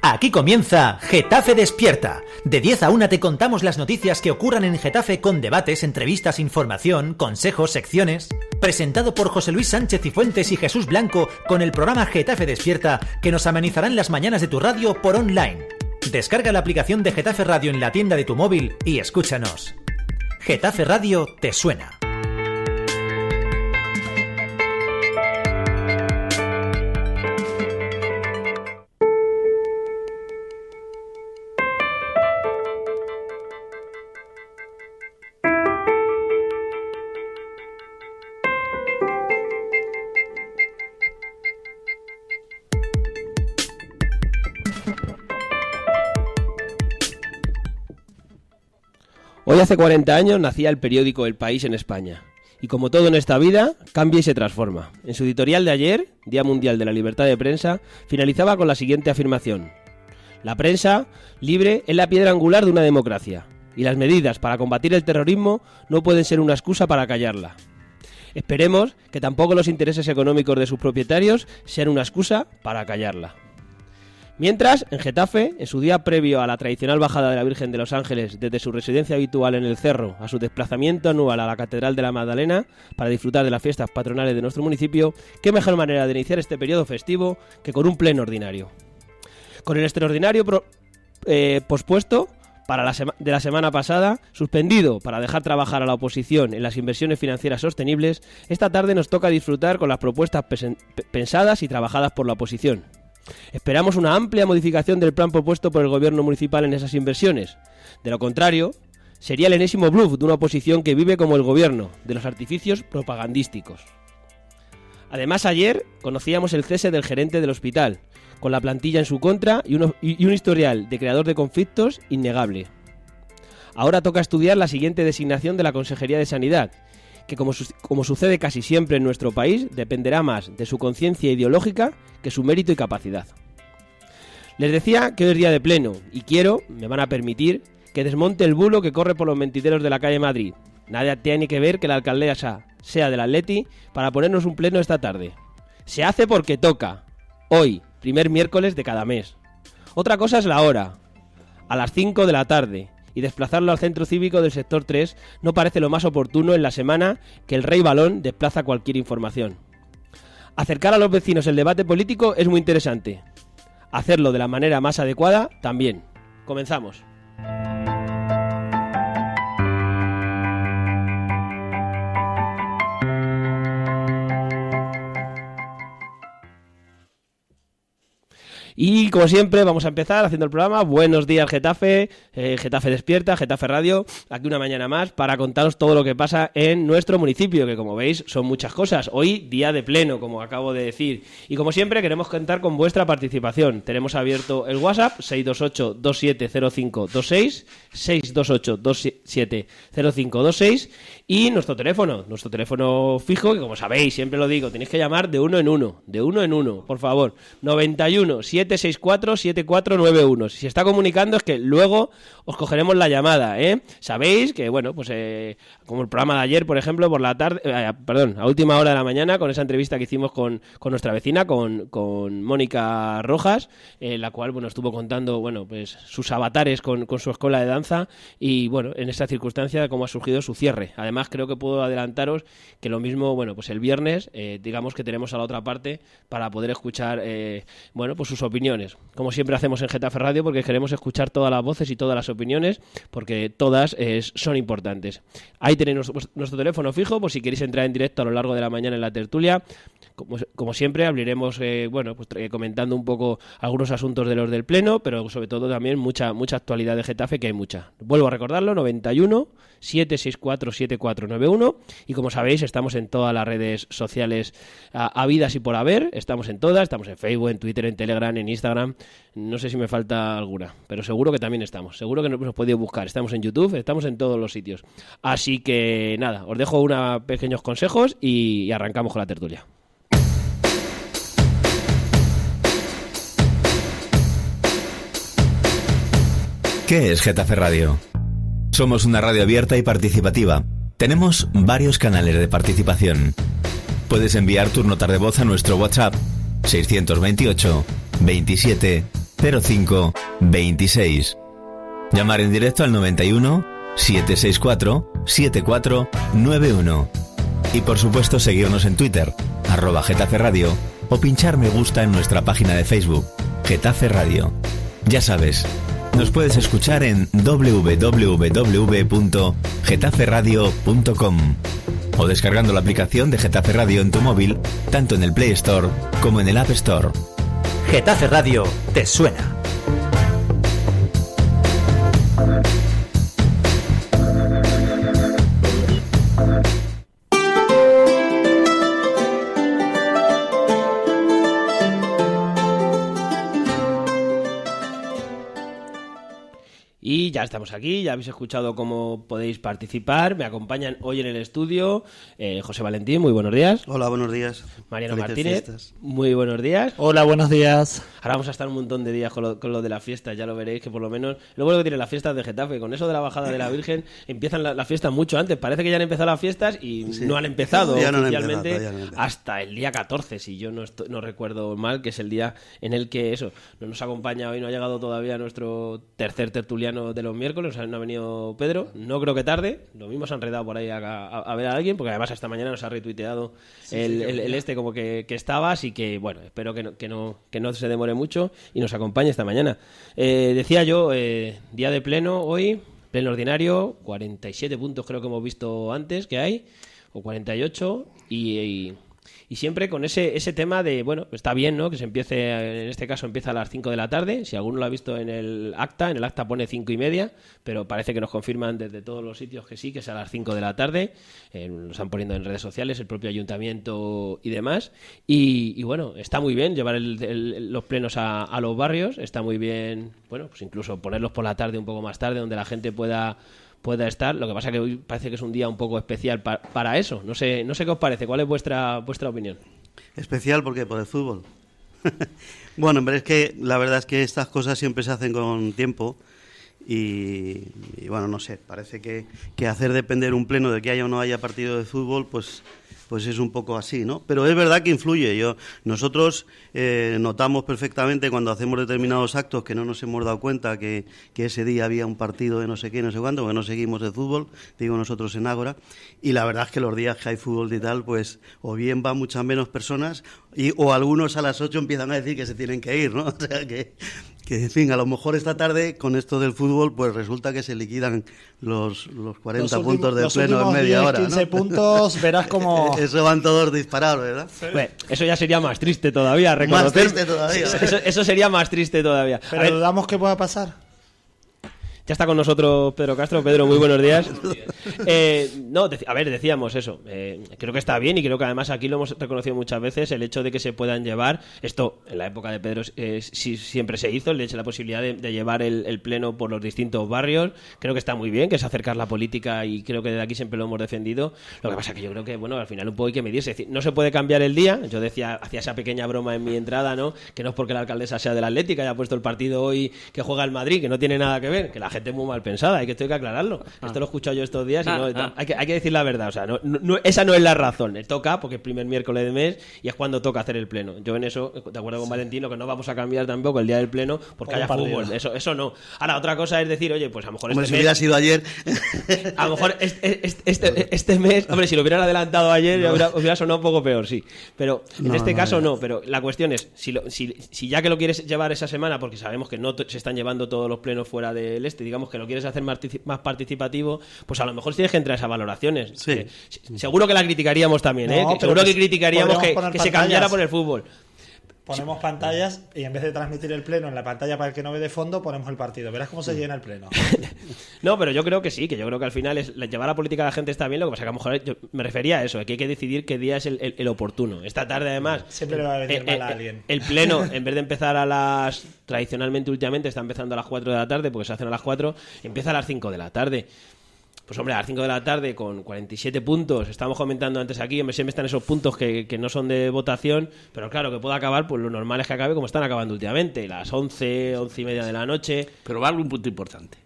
Aquí comienza Getafe Despierta. De 10 a 1 te contamos las noticias que ocurran en Getafe con debates, entrevistas, información, consejos, secciones. Presentado por José Luis Sánchez Cifuentes y Jesús Blanco con el programa Getafe Despierta que nos amenizarán las mañanas de tu radio por online. Descarga la aplicación de Getafe Radio en la tienda de tu móvil y escúchanos. Getafe Radio te suena. Hoy hace 40 años nacía el periódico El País en España. Y como todo en esta vida, cambia y se transforma. En su editorial de ayer, Día Mundial de la Libertad de Prensa, finalizaba con la siguiente afirmación. La prensa libre es la piedra angular de una democracia. Y las medidas para combatir el terrorismo no pueden ser una excusa para callarla. Esperemos que tampoco los intereses económicos de sus propietarios sean una excusa para callarla. Mientras, en Getafe, en su día previo a la tradicional bajada de la Virgen de los Ángeles desde su residencia habitual en el Cerro a su desplazamiento anual a la Catedral de la Magdalena para disfrutar de las fiestas patronales de nuestro municipio, qué mejor manera de iniciar este periodo festivo que con un pleno ordinario. Con el extraordinario pospuesto de la semana pasada, suspendido para dejar trabajar a la oposición en las inversiones financieras sostenibles, esta tarde nos toca disfrutar con las propuestas pensadas y trabajadas por la oposición. Esperamos una amplia modificación del plan propuesto por el gobierno municipal en esas inversiones. De lo contrario, sería el enésimo bluff de una oposición que vive como el gobierno, de los artificios propagandísticos. Además, ayer conocíamos el cese del gerente del hospital, con la plantilla en su contra y un historial de creador de conflictos innegable. Ahora toca estudiar la siguiente designación de la Consejería de Sanidad, que como sucede casi siempre en nuestro país, dependerá más de su conciencia ideológica que su mérito y capacidad. Les decía que hoy es día de pleno y me van a permitir, que desmonte el bulo que corre por los mentideros de la calle Madrid. Nada tiene que ver que la alcaldesa sea del Atleti para ponernos un pleno esta tarde. Se hace porque toca. Hoy, primer miércoles de cada mes. Otra cosa es la hora. A las 5 de la tarde. Y desplazarlo al centro cívico del sector 3 no parece lo más oportuno en la semana que el Rey Balón desplaza cualquier información. Acercar a los vecinos el debate político es muy interesante. Hacerlo de la manera más adecuada también. Comenzamos. Y como siempre vamos a empezar haciendo el programa. Buenos días Getafe, Getafe Despierta, Getafe Radio, aquí una mañana más para contaros todo lo que pasa en nuestro municipio, que como veis son muchas cosas. Hoy día de pleno, como acabo de decir, y como siempre queremos contar con vuestra participación. Tenemos abierto el WhatsApp 628-270526, 628-270526 y nuestro teléfono fijo, que como sabéis, siempre lo digo, tenéis que llamar de uno en uno, por favor, 91 764 7491. Si se está comunicando es que luego os cogeremos la llamada, ¿eh? Sabéis que, bueno, pues como el programa de ayer, por ejemplo, por la tarde, a última hora de la mañana, con esa entrevista que hicimos con nuestra vecina, con Mónica Rojas, la cual, bueno, estuvo contando, bueno, pues sus avatares con su escuela de danza y, bueno, en esta circunstancia, cómo ha surgido su cierre. Además, creo que puedo adelantaros que lo mismo, bueno, pues el viernes, digamos que tenemos a la otra parte para poder escuchar, bueno, pues sus opiniones, como siempre hacemos en Getafe Radio, porque queremos escuchar todas las voces y todas las opiniones, porque todas son importantes. Ahí tenéis nuestro teléfono fijo, por si queréis entrar en directo a lo largo de la mañana en la tertulia. Como siempre, abriremos, comentando un poco algunos asuntos de los del Pleno, pero sobre todo también mucha actualidad de Getafe, que hay mucha. Vuelvo a recordarlo, 91 764 7491, y como sabéis, estamos en todas las redes sociales habidas y por haber. Estamos en todas, estamos en Facebook, en Twitter, en Telegram, en Instagram. No sé si me falta alguna, pero seguro que también estamos. Seguro que nos podéis buscar. Estamos en YouTube, estamos en todos los sitios. Así que nada, os dejo unos pequeños consejos y arrancamos con la tertulia. ¿Qué es Getafe Radio? Somos una radio abierta y participativa. Tenemos varios canales de participación. Puedes enviar tus notas de voz a nuestro WhatsApp 628 27 05 26. Llamar en directo al 91 764 7491. Y por supuesto seguirnos en Twitter, @Getafe Radio, o pinchar me gusta en nuestra página de Facebook, Getafe Radio. Ya sabes, nos puedes escuchar en www.getaferadio.com o descargando la aplicación de Getafe Radio en tu móvil, tanto en el Play Store como en el App Store. Getafe Radio te suena. Y ya estamos aquí, ya habéis escuchado cómo podéis participar. Me acompañan hoy en el estudio José Valentín, muy buenos días. Hola, buenos días. Mariano Felices Martínez, fiestas. muy buenos días. Hola, buenos días. Ahora vamos a estar un montón de días con lo de las fiestas, ya lo veréis, que por lo menos... Lo bueno que tienen las fiestas de Getafe, con eso de la bajada de la Virgen, empiezan las fiestas mucho antes. Parece que ya han empezado las fiestas y Sí. no han empezado Ya no han oficialmente empezado, todavía no han empezado. hasta el día 14, si yo no recuerdo mal, que es el día en el que eso, no nos acompaña hoy, no ha llegado todavía nuestro tercer tertuliano de los miércoles, o sea, no ha venido Pedro, no creo que tarde, lo mismo se ha enredado por ahí a ver a alguien, porque además esta mañana nos ha retuiteado el este como que estaba, así que bueno, espero que no se demore mucho y nos acompañe esta mañana. Decía yo, día de pleno hoy, pleno ordinario, 47 puntos creo que hemos visto antes que hay, o 48, y siempre con ese tema de, bueno, está bien, ¿no? Que se empiece, en este caso empieza a las 5 de la tarde, si alguno lo ha visto en el acta pone 5:30, pero parece que nos confirman desde todos los sitios que sí, que es a las 5 de la tarde, lo están poniendo en redes sociales, el propio ayuntamiento y demás, y bueno, está muy bien llevar los plenos a los barrios, está muy bien, bueno, pues incluso ponerlos por la tarde, un poco más tarde, donde la gente pueda estar. Lo que pasa que hoy parece que es un día un poco especial para eso. No sé qué os parece. ¿Cuál es vuestra opinión? Especial porque por el fútbol. Bueno, pero es que la verdad es que estas cosas siempre se hacen con tiempo y bueno, no sé, parece que hacer depender un pleno de que haya o no haya partido de fútbol, pues es un poco así, ¿no? Pero es verdad que influye. Nosotros notamos perfectamente cuando hacemos determinados actos que no nos hemos dado cuenta que ese día había un partido de no sé qué, no sé cuánto, porque no seguimos el fútbol, digo nosotros en Ágora, y la verdad es que los días que hay fútbol y tal, pues o bien van muchas menos personas o algunos a las 8 empiezan a decir que se tienen que ir, ¿no? O sea que en fin, a lo mejor esta tarde con esto del fútbol pues resulta que se liquidan los 40 puntos del pleno en media hora, 15 ¿no? puntos, verás como... Eso van todos disparados, ¿verdad? Bueno, eso ya sería más triste todavía, reconocer. Más triste todavía. Eso sería más triste todavía. Pero A ver, dudamos que pueda pasar. ya está con nosotros Pedro Castro. Pedro, muy buenos días. Decíamos eso. Creo que está bien y creo que además aquí lo hemos reconocido muchas veces, el hecho de que se puedan llevar, esto en la época de Pedro siempre se hizo, el hecho de la posibilidad de llevar el pleno por los distintos barrios. Creo que está muy bien, que es acercar la política y creo que desde aquí siempre lo hemos defendido. Lo que pasa que yo creo que, bueno, al final un poco hay que medirse. Es decir, no se puede cambiar el día. Yo hacía esa pequeña broma en mi entrada, ¿no? Que no es porque la alcaldesa sea del Atlético, haya puesto el partido hoy que juega el Madrid, que no tiene nada que ver, que la gente es muy mal pensada, hay que aclararlo. Esto lo he escuchado yo estos días y hay que decir la verdad. O sea, esa no es la razón. Toca porque es el primer miércoles de mes y es cuando toca hacer el pleno. Yo en eso, de acuerdo con Valentín, lo que no vamos a cambiar tampoco el día del pleno porque haya fútbol. Eso no. Ahora, otra cosa es decir, oye, pues a lo mejor Hombre, si hubiera sido ayer... A lo mejor este mes, hombre, si lo hubieran adelantado ayer hubiera sonado un poco peor, sí. Pero en este caso no. Pero la cuestión es, si ya que lo quieres llevar esa semana, porque sabemos que no se están llevando todos los plenos fuera del digamos que lo quieres hacer más participativo, pues a lo mejor tienes que entrar a esas valoraciones. Sí. Seguro que la criticaríamos también, No, seguro que criticaríamos que poner se cambiara por el fútbol. Ponemos pantallas y en vez de transmitir el pleno en la pantalla para el que no ve de fondo, ponemos el partido. Verás cómo se llena el pleno. No, pero yo creo que sí, que yo creo que al final llevar la política a la gente está bien. Lo que pasa que a lo mejor yo me refería a eso, que hay que decidir qué día es el oportuno. Esta tarde, además, Siempre le va a venir mal a alguien. El pleno, en vez de empezar tradicionalmente, últimamente, está empezando a las 4 de la tarde, porque se hacen a las 4, empieza a las 5 de la tarde. Pues hombre, a las 5 de la tarde con 47 puntos, estábamos comentando antes aquí, hombre, siempre están esos puntos que no son de votación, pero claro, que pueda acabar, pues lo normal es que acabe como están acabando últimamente, las 11 y media de la noche. Pero va algún punto importante.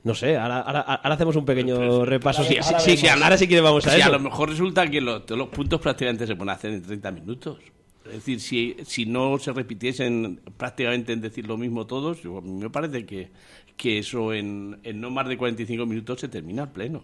No sé, ahora hacemos un pequeño repaso. ahora Ahora sí que vamos a Si eso. a lo mejor resulta que todos los puntos prácticamente se pueden hacer en 30 minutos. Es decir, si no se repitiesen prácticamente en decir lo mismo todos, a mí me parece que eso en no más de 45 minutos se termina el pleno.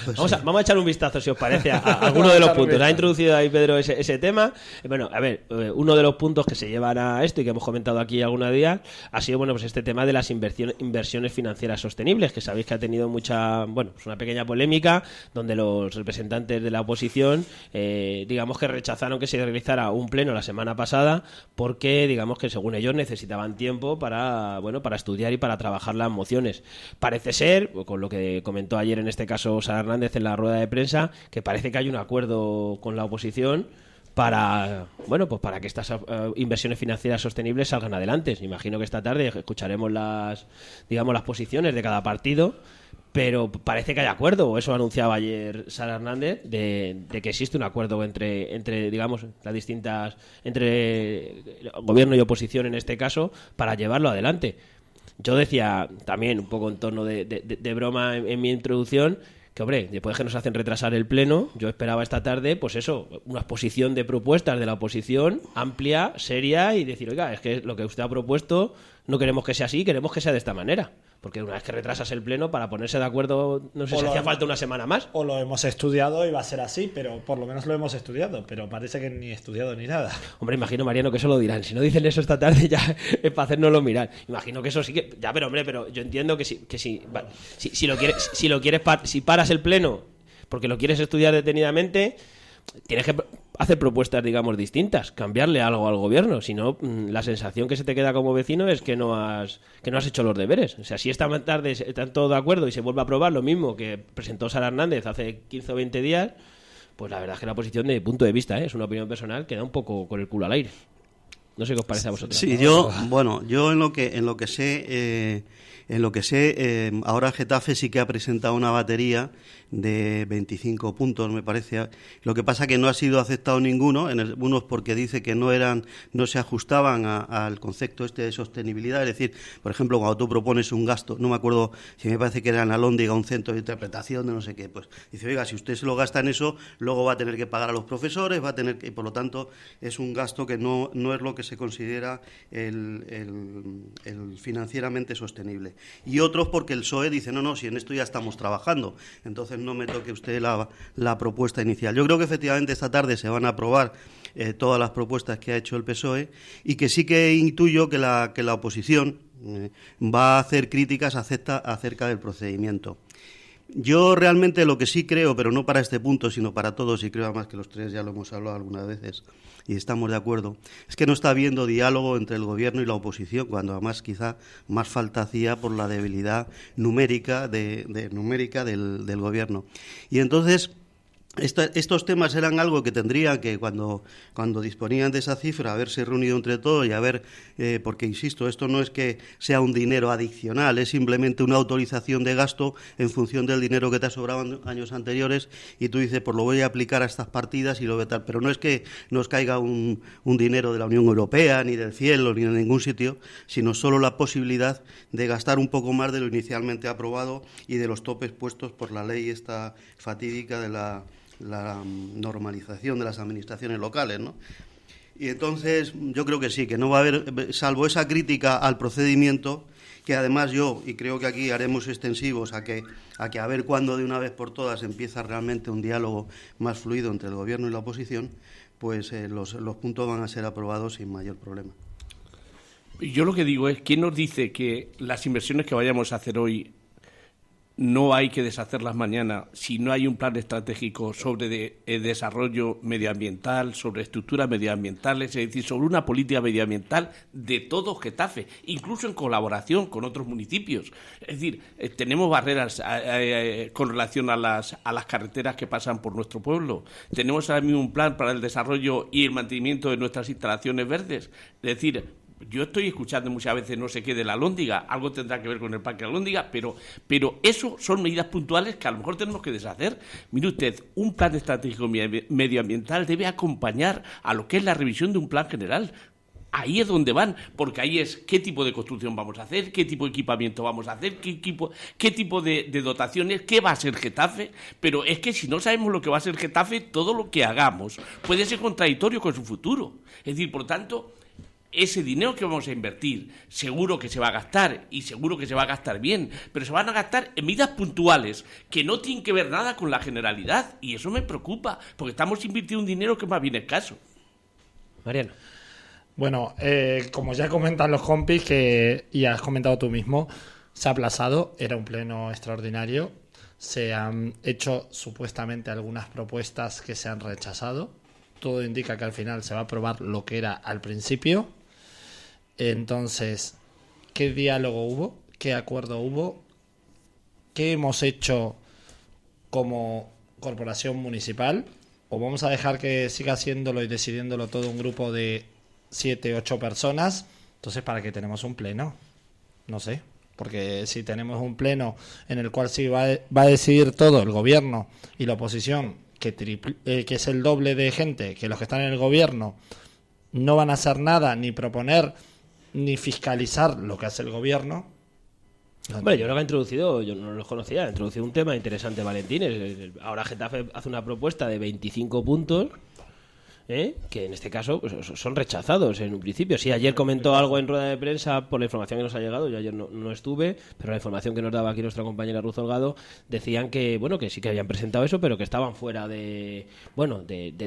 Pues Vamos a echar un vistazo, si os parece, a alguno de los puntos. Ha introducido ahí Pedro ese tema. Bueno, a ver, uno de los puntos que se llevan a esto y que hemos comentado aquí algunos días ha sido, bueno, pues este tema de las inversiones financieras sostenibles, que sabéis que ha tenido es una pequeña polémica donde los representantes de la oposición, digamos que rechazaron que se realizara un pleno la semana pasada porque, digamos que según ellos necesitaban tiempo para estudiar y para trabajar las mociones. Parece ser, con lo que comentó ayer en este caso Sara Hernández en la rueda de prensa, que parece que hay un acuerdo con la oposición para que estas inversiones financieras sostenibles salgan adelante. Imagino que esta tarde escucharemos las posiciones de cada partido, pero parece que hay acuerdo, o eso anunciaba ayer Sara Hernández, de que existe un acuerdo entre digamos, las distintas, entre gobierno y oposición en este caso, para llevarlo adelante. Yo decía también, un poco en tono de broma en mi introducción, que, hombre, después de que nos hacen retrasar el pleno, yo esperaba esta tarde, pues eso, una exposición de propuestas de la oposición amplia, seria, y decir, oiga, es que lo que usted ha propuesto no queremos que sea así, queremos que sea de esta manera. Porque una vez que retrasas el pleno, para ponerse de acuerdo, no sé si hacía falta una semana más. O lo hemos estudiado y va a ser así, pero por lo menos lo hemos estudiado, pero parece que ni estudiado ni nada. Hombre, imagino, Mariano, que eso lo dirán. Si no dicen eso esta tarde, ya es para hacérnoslo mirar. Imagino que eso sí que... Ya, pero hombre, pero yo entiendo que si lo quieres, si paras el pleno porque lo quieres estudiar detenidamente, tienes que hacer propuestas, digamos, distintas, cambiarle algo al gobierno. Si no, la sensación que se te queda como vecino es que no has hecho los deberes. O sea, si esta tarde están todos de acuerdo y se vuelve a aprobar lo mismo que presentó Sara Hernández hace 15 o 20 días, pues la verdad es que la posición, de punto de vista, es una opinión personal, queda un poco con el culo al aire. No sé qué os parece a vosotros. Sí, yo en lo que sé, ahora Getafe sí que ha presentado una batería de 25 puntos, me parece. Lo que pasa que no ha sido aceptado ninguno, unos porque dice que no se ajustaban al concepto de sostenibilidad. Es decir, por ejemplo, cuando tú propones un gasto, no me acuerdo si me parece que era en Alhóndiga, un centro de interpretación de no sé qué, pues dice, oiga, si usted se lo gasta en eso, luego va a tener que pagar a los profesores, y por lo tanto es un gasto que no es lo que se considera el financieramente sostenible. Y otros porque el PSOE dice, no, si en esto ya estamos trabajando, entonces no me toque usted la propuesta inicial. Yo creo que efectivamente esta tarde se van a aprobar todas las propuestas que ha hecho el PSOE, y que sí que intuyo que la oposición va a hacer críticas acerca del procedimiento. Yo realmente lo que sí creo, pero no para este punto, sino para todos, y creo además que los tres ya lo hemos hablado algunas veces y estamos de acuerdo, es que no está habiendo diálogo entre el gobierno y la oposición, cuando además quizá más falta hacía por la debilidad numérica del gobierno. Y entonces estos temas eran algo que tendrían que, cuando disponían de esa cifra, haberse reunido entre todos y porque insisto, esto no es que sea un dinero adicional, es simplemente una autorización de gasto en función del dinero que te ha sobrado en años anteriores, y tú dices, pues lo voy a aplicar a estas partidas y lo voy a tal. Pero no es que nos caiga un dinero de la Unión Europea, ni del cielo, ni de ningún sitio, sino solo la posibilidad de gastar un poco más de lo inicialmente aprobado y de los topes puestos por la ley esta fatídica de la normalización de las administraciones locales, ¿no? Y entonces yo creo que sí, que no va a haber, salvo esa crítica al procedimiento, que además y creo que aquí haremos extensivos a que a ver cuándo de una vez por todas empieza realmente un diálogo más fluido entre el gobierno y la oposición, pues los puntos van a ser aprobados sin mayor problema. Yo lo que digo es, ¿quién nos dice que las inversiones que vayamos a hacer hoy no hay que deshacerlas mañana si no hay un plan estratégico sobre el desarrollo medioambiental, sobre estructuras medioambientales, es decir, sobre una política medioambiental de todo Getafe, incluso en colaboración con otros municipios? Es decir, tenemos barreras con relación a las carreteras que pasan por nuestro pueblo. Tenemos ahora mismo un plan para el desarrollo y el mantenimiento de nuestras instalaciones verdes. Es decir, yo estoy escuchando muchas veces no sé qué de la Alhóndiga, algo tendrá que ver con el Parque de la Alhóndiga, pero eso son medidas puntuales que a lo mejor tenemos que deshacer. Mire usted, un plan estratégico medioambiental debe acompañar a lo que es la revisión de un plan general. Ahí es donde van, porque ahí es qué tipo de construcción vamos a hacer, qué tipo de equipamiento vamos a hacer, qué tipo de dotaciones, qué va a ser Getafe. Pero es que si no sabemos lo que va a ser Getafe, todo lo que hagamos puede ser contradictorio con su futuro. Es decir, por tanto, ese dinero que vamos a invertir seguro que se va a gastar y seguro que se va a gastar bien, pero se van a gastar en medidas puntuales que no tienen que ver nada con la generalidad, y eso me preocupa, porque estamos invirtiendo un dinero que es más bien escaso. Mariano. Bueno, como ya comentan los compis y has comentado tú mismo, se ha aplazado, era un pleno extraordinario, se han hecho supuestamente algunas propuestas que se han rechazado, todo indica que al final se va a aprobar lo que era al principio. Entonces, ¿qué diálogo hubo? ¿Qué acuerdo hubo? ¿Qué hemos hecho como corporación municipal? ¿O vamos a dejar que siga haciéndolo y decidiéndolo todo un grupo de 7, 8 personas? Entonces, ¿para qué tenemos un pleno? No sé. Porque si tenemos un pleno en el cual sí va a decidir todo el gobierno y la oposición, que es el doble de gente que los que están en el gobierno, no van a hacer nada, ni proponer, ni fiscalizar lo que hace el gobierno. Hombre, yo creo que ha introducido, yo no los conocía, ha introducido un tema interesante, Valentín. Ahora Getafe hace una propuesta de 25 puntos, que en este caso pues, son rechazados en un principio. Sí, ayer comentó algo en rueda de prensa por la información que nos ha llegado, yo ayer no estuve, pero la información que nos daba aquí nuestra compañera Ruth Holgado, decían que bueno, que sí que habían presentado eso, pero que estaban fuera de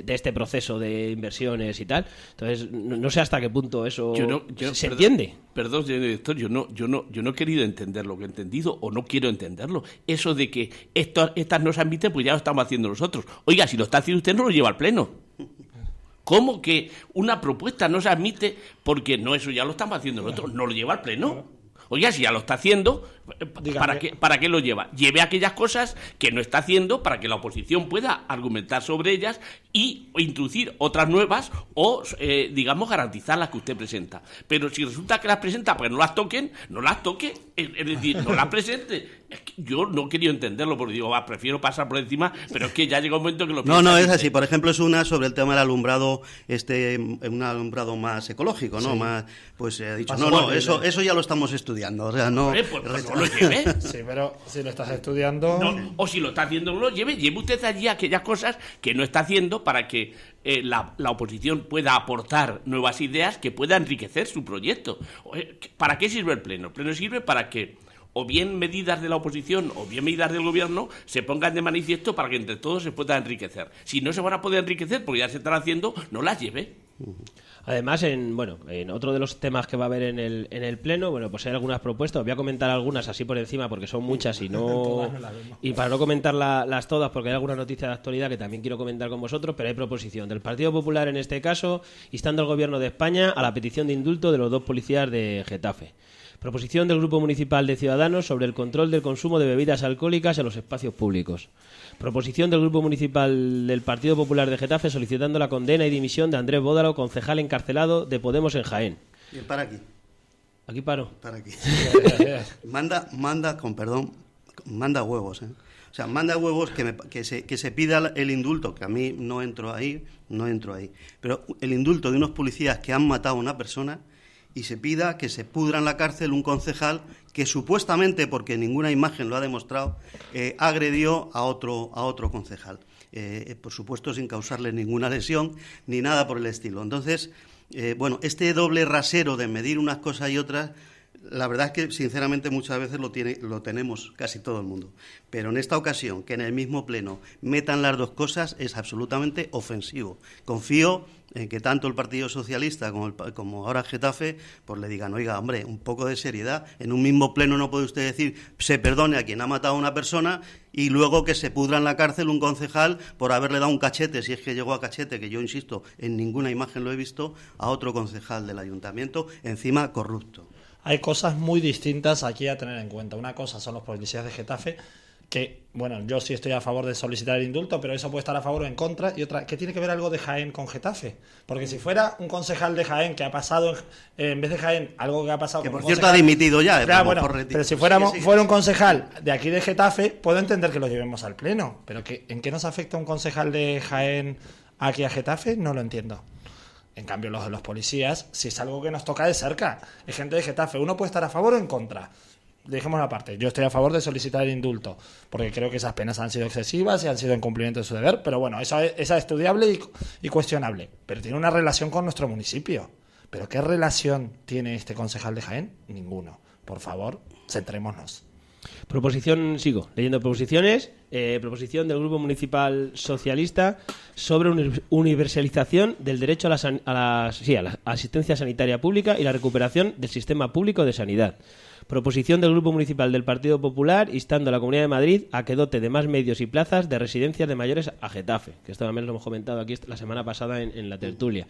este proceso de inversiones y tal. Entonces, no sé hasta qué punto eso se entiende. Perdón, señor director, yo no he querido entender lo que he entendido, o no quiero entenderlo. Eso de que estas no se admiten, pues ya lo estamos haciendo nosotros. Oiga, si lo está haciendo usted, no lo lleva al pleno. ¿Cómo que una propuesta no se admite porque no, eso ya lo estamos haciendo nosotros? ¿No lo lleva al pleno? Oiga, si ya lo está haciendo, ¿para qué lo lleva? Lleve aquellas cosas que no está haciendo para que la oposición pueda argumentar sobre ellas o introducir otras nuevas o, digamos, garantizar las que usted presenta. Pero si resulta que las presenta para que no las toquen, no las toque, es decir, no las presente. Es que yo no quería entenderlo porque digo, prefiero pasar por encima, pero es que ya llega un momento que lo piensa. No, es así. Por ejemplo, es una sobre el tema del alumbrado, un alumbrado más ecológico, ¿no? Sí. Más, pues he dicho, eso ya lo estamos estudiando. O sea, no. Pues no lo lleve. Sí, pero si lo estás estudiando. No, o si lo está haciendo, no lo lleve. Lleve usted allí aquellas cosas que no está haciendo para que la oposición pueda aportar nuevas ideas que puedan enriquecer su proyecto. ¿Para qué sirve el pleno? El pleno sirve para que o bien medidas de la oposición o bien medidas del gobierno se pongan de manifiesto para que entre todos se pueda enriquecer. Si no se van a poder enriquecer porque ya se están haciendo, no las lleve. Además, en otro de los temas que va a haber en el pleno, pues hay algunas propuestas. Voy a comentar algunas así por encima porque son muchas y para no comentarlas todas porque hay alguna noticia de actualidad que también quiero comentar con vosotros, pero hay proposición del Partido Popular en este caso, instando al Gobierno de España a la petición de indulto de los 2 policías de Getafe. Proposición del Grupo Municipal de Ciudadanos sobre el control del consumo de bebidas alcohólicas en los espacios públicos. Proposición del Grupo Municipal del Partido Popular de Getafe solicitando la condena y dimisión de Andrés Bódalo, concejal encarcelado de Podemos en Jaén. Bien, para aquí. Aquí paro. Para aquí. manda huevos, ¿eh? O sea, manda huevos que se pida el indulto, que a mí no entro ahí, pero el indulto de unos policías que han matado a una persona y se pida que se pudra en la cárcel un concejal que supuestamente, porque ninguna imagen lo ha demostrado, agredió a otro concejal. Por supuesto, sin causarle ninguna lesión ni nada por el estilo. Entonces, este doble rasero de medir unas cosas y otras, la verdad es que, sinceramente, muchas veces lo tenemos casi todo el mundo. Pero en esta ocasión, que en el mismo pleno metan las dos cosas, es absolutamente ofensivo. Confío en que tanto el Partido Socialista como ahora Getafe, pues le digan, oiga, hombre, un poco de seriedad. En un mismo pleno no puede usted decir, se perdone a quien ha matado a una persona y luego que se pudra en la cárcel un concejal por haberle dado un cachete, si es que llegó a cachete, que yo insisto, en ninguna imagen lo he visto, a otro concejal del ayuntamiento, encima corrupto. Hay cosas muy distintas aquí a tener en cuenta. Una cosa son los policías de Getafe, que, yo sí estoy a favor de solicitar el indulto, pero eso puede estar a favor o en contra. Y otra, que tiene que ver algo de Jaén con Getafe. Porque si fuera un concejal de Jaén que ha pasado, en vez de Jaén, algo que ha pasado... Que por cierto ha dimitido ya. Pero si fuera un concejal de aquí de Getafe, puedo entender que lo llevemos al pleno. Pero ¿en qué nos afecta un concejal de Jaén aquí a Getafe? No lo entiendo. En cambio, los de los policías, si es algo que nos toca de cerca, es gente de Getafe. Uno puede estar a favor o en contra. Dejémoslo aparte. Yo estoy a favor de solicitar el indulto, porque creo que esas penas han sido excesivas y han sido en cumplimiento de su deber, pero bueno, esa es estudiable y cuestionable. Pero tiene una relación con nuestro municipio. ¿Pero qué relación tiene este concejal de Jaén? Ninguno. Por favor, centrémonos. Sigo leyendo proposiciones. Proposición del Grupo Municipal Socialista sobre universalización del derecho a la asistencia sanitaria pública y la recuperación del sistema público de sanidad. Proposición del Grupo Municipal del Partido Popular instando a la Comunidad de Madrid a que dote de más medios y plazas de residencias de mayores a Getafe, que esto también lo hemos comentado aquí la semana pasada en la tertulia.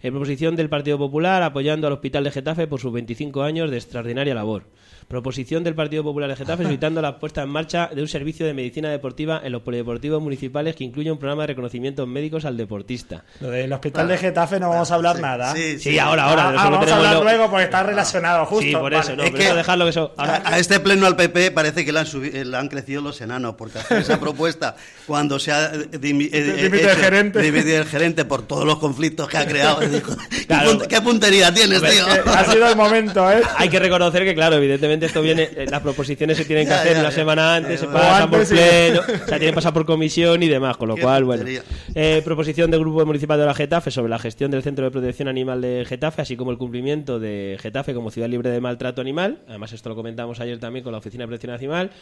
Proposición del Partido Popular apoyando al Hospital de Getafe por sus 25 años de extraordinaria labor. Proposición del Partido Popular de Getafe solicitando la puesta en marcha de un servicio de medicina deportiva en los polideportivos municipales que incluya un programa de reconocimientos médicos al deportista. Lo del Hospital de Getafe no vamos a hablar nada. Sí, ahora. Vamos a hablar luego porque está relacionado justo. Sí, por eso. Vale. Es que dejarlo que eso. A este pleno al PP parece que le han crecido los enanos, porque hacer esa propuesta cuando se ha dimitido el gerente por todos los conflictos que ha creado. Digo, claro, ¿qué puntería tienes, tío? Ha sido el momento, ¿eh? Hay que reconocer que, claro, evidentemente esto viene, las proposiciones se tienen que hacer una semana antes, se pasan por pleno, o sea, tienen que pasar por comisión y demás, con lo cual, bueno. Proposición del Grupo Municipal de la Getafe sobre la gestión del Centro de Protección Animal de Getafe, así como el cumplimiento de Getafe como ciudad libre de maltrato animal. Además, esto lo comentamos ayer también con la Oficina de Protección Animal.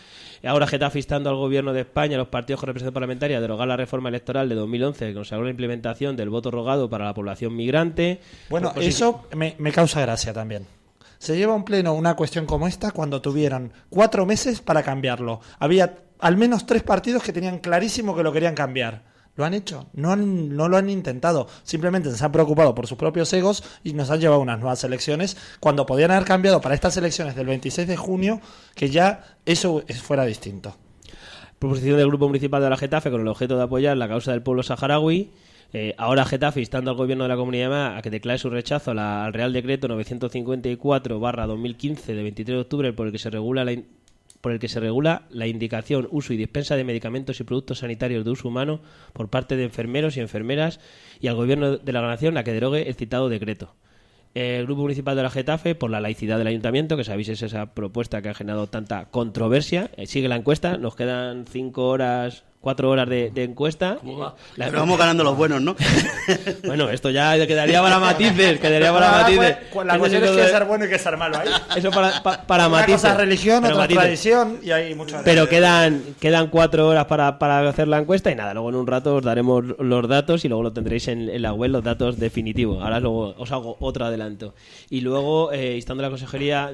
Ahora Getafe instando al Gobierno de España, a los partidos con representación parlamentaria, a derogar la reforma electoral de 2011 que consagró la implementación del voto rogado para la población migrante. Bueno, eso me causa gracia también. Se lleva a un pleno una cuestión como esta cuando tuvieron 4 meses para cambiarlo. Había al menos 3 partidos que tenían clarísimo que lo querían cambiar. ¿Lo han hecho? No lo han intentado. Simplemente se han preocupado por sus propios egos y nos han llevado a unas nuevas elecciones cuando podían haber cambiado para estas elecciones del 26 de junio que ya eso fuera distinto. Proposición del Grupo Municipal de la Getafe con el objeto de apoyar la causa del pueblo saharaui. Ahora Getafe instando al Gobierno de la Comunidad de Madrid a que declare su rechazo al Real Decreto 954/2015 de 23 de octubre por el que se regula la indicación, uso y dispensa de medicamentos y productos sanitarios de uso humano por parte de enfermeros y enfermeras, y al Gobierno de la Nación a que derogue el citado decreto. El Grupo Municipal de la Getafe por la laicidad del Ayuntamiento, que sabéis es esa propuesta que ha generado tanta controversia. Sigue la encuesta, nos quedan 4 horas de encuesta. Pero vamos ganando los buenos, ¿no? Bueno, esto ya quedaría para matices. La cuestión es que ser bueno y que ser malo ahí. Eso para una matices. Una cosa es religión, pero otra matices. tradición y hay mucho. Pero quedan 4 horas para hacer la encuesta y nada, luego en un rato os daremos los datos y luego lo tendréis en la web, los datos definitivos. Ahora luego os hago otro adelanto. Y luego, instando a la consejería,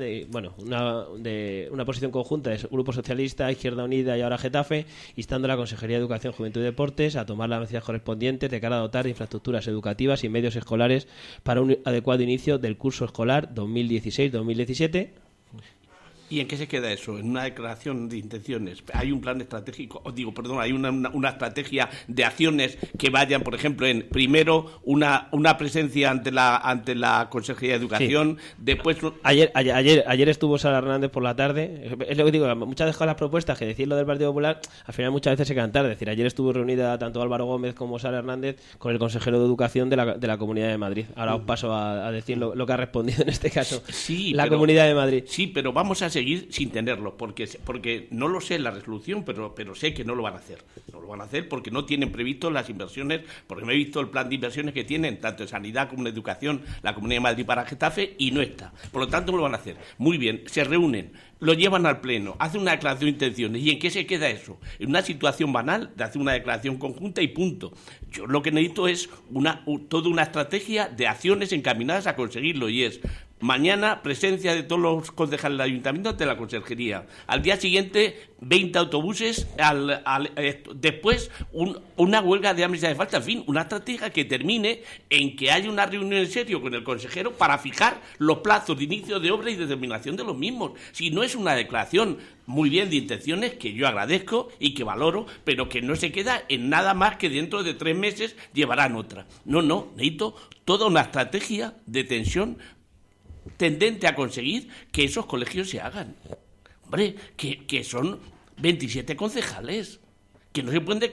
una posición conjunta de Grupo Socialista, Izquierda Unida y ahora Getafe, instando a la Consejería de Educación, Juventud y Deportes a tomar las medidas correspondientes de cara a dotar de infraestructuras educativas y medios escolares para un adecuado inicio del curso escolar 2016-2017. ¿Y en qué se queda eso? En una declaración de intenciones. Hay un plan estratégico, hay una estrategia de acciones que vayan, por ejemplo, en primero una presencia ante la Consejería de Educación, sí. Después ayer estuvo Sara Hernández por la tarde. Es lo que digo, muchas de las propuestas que decir lo del Partido Popular, al final muchas veces se quedan tarde. Es decir, ayer estuvo reunida tanto Álvaro Gómez como Sara Hernández con el consejero de Educación de la Comunidad de Madrid. Ahora os paso a decir lo que ha respondido en este caso Comunidad de Madrid. Sí, pero vamos a seguir sin tenerlo, porque no lo sé la resolución, pero sé que no lo van a hacer. No lo van a hacer porque no tienen previsto las inversiones, porque me he visto el plan de inversiones que tienen, tanto en sanidad como en educación, la Comunidad de Madrid para Getafe, y no está. Por lo tanto, no lo van a hacer. Muy bien, se reúnen, lo llevan al Pleno, hacen una declaración de intenciones. ¿Y en qué se queda eso? En una situación banal de hacer una declaración conjunta y punto. Yo lo que necesito es toda una estrategia de acciones encaminadas a conseguirlo, y es mañana presencia de todos los concejales del Ayuntamiento ante la Consejería. Al día siguiente 20 autobuses, después una huelga de hambre si hace falta. En fin, una estrategia que termine en que haya una reunión en serio con el consejero para fijar los plazos de inicio de obra y determinación de los mismos. Si no es una declaración muy bien de intenciones, que yo agradezco y que valoro, pero que no se queda en nada más que dentro de 3 meses llevarán otra. No, necesito toda una estrategia de tensión tendente a conseguir que esos colegios se hagan. Hombre, que son 27 concejales, que no se pueden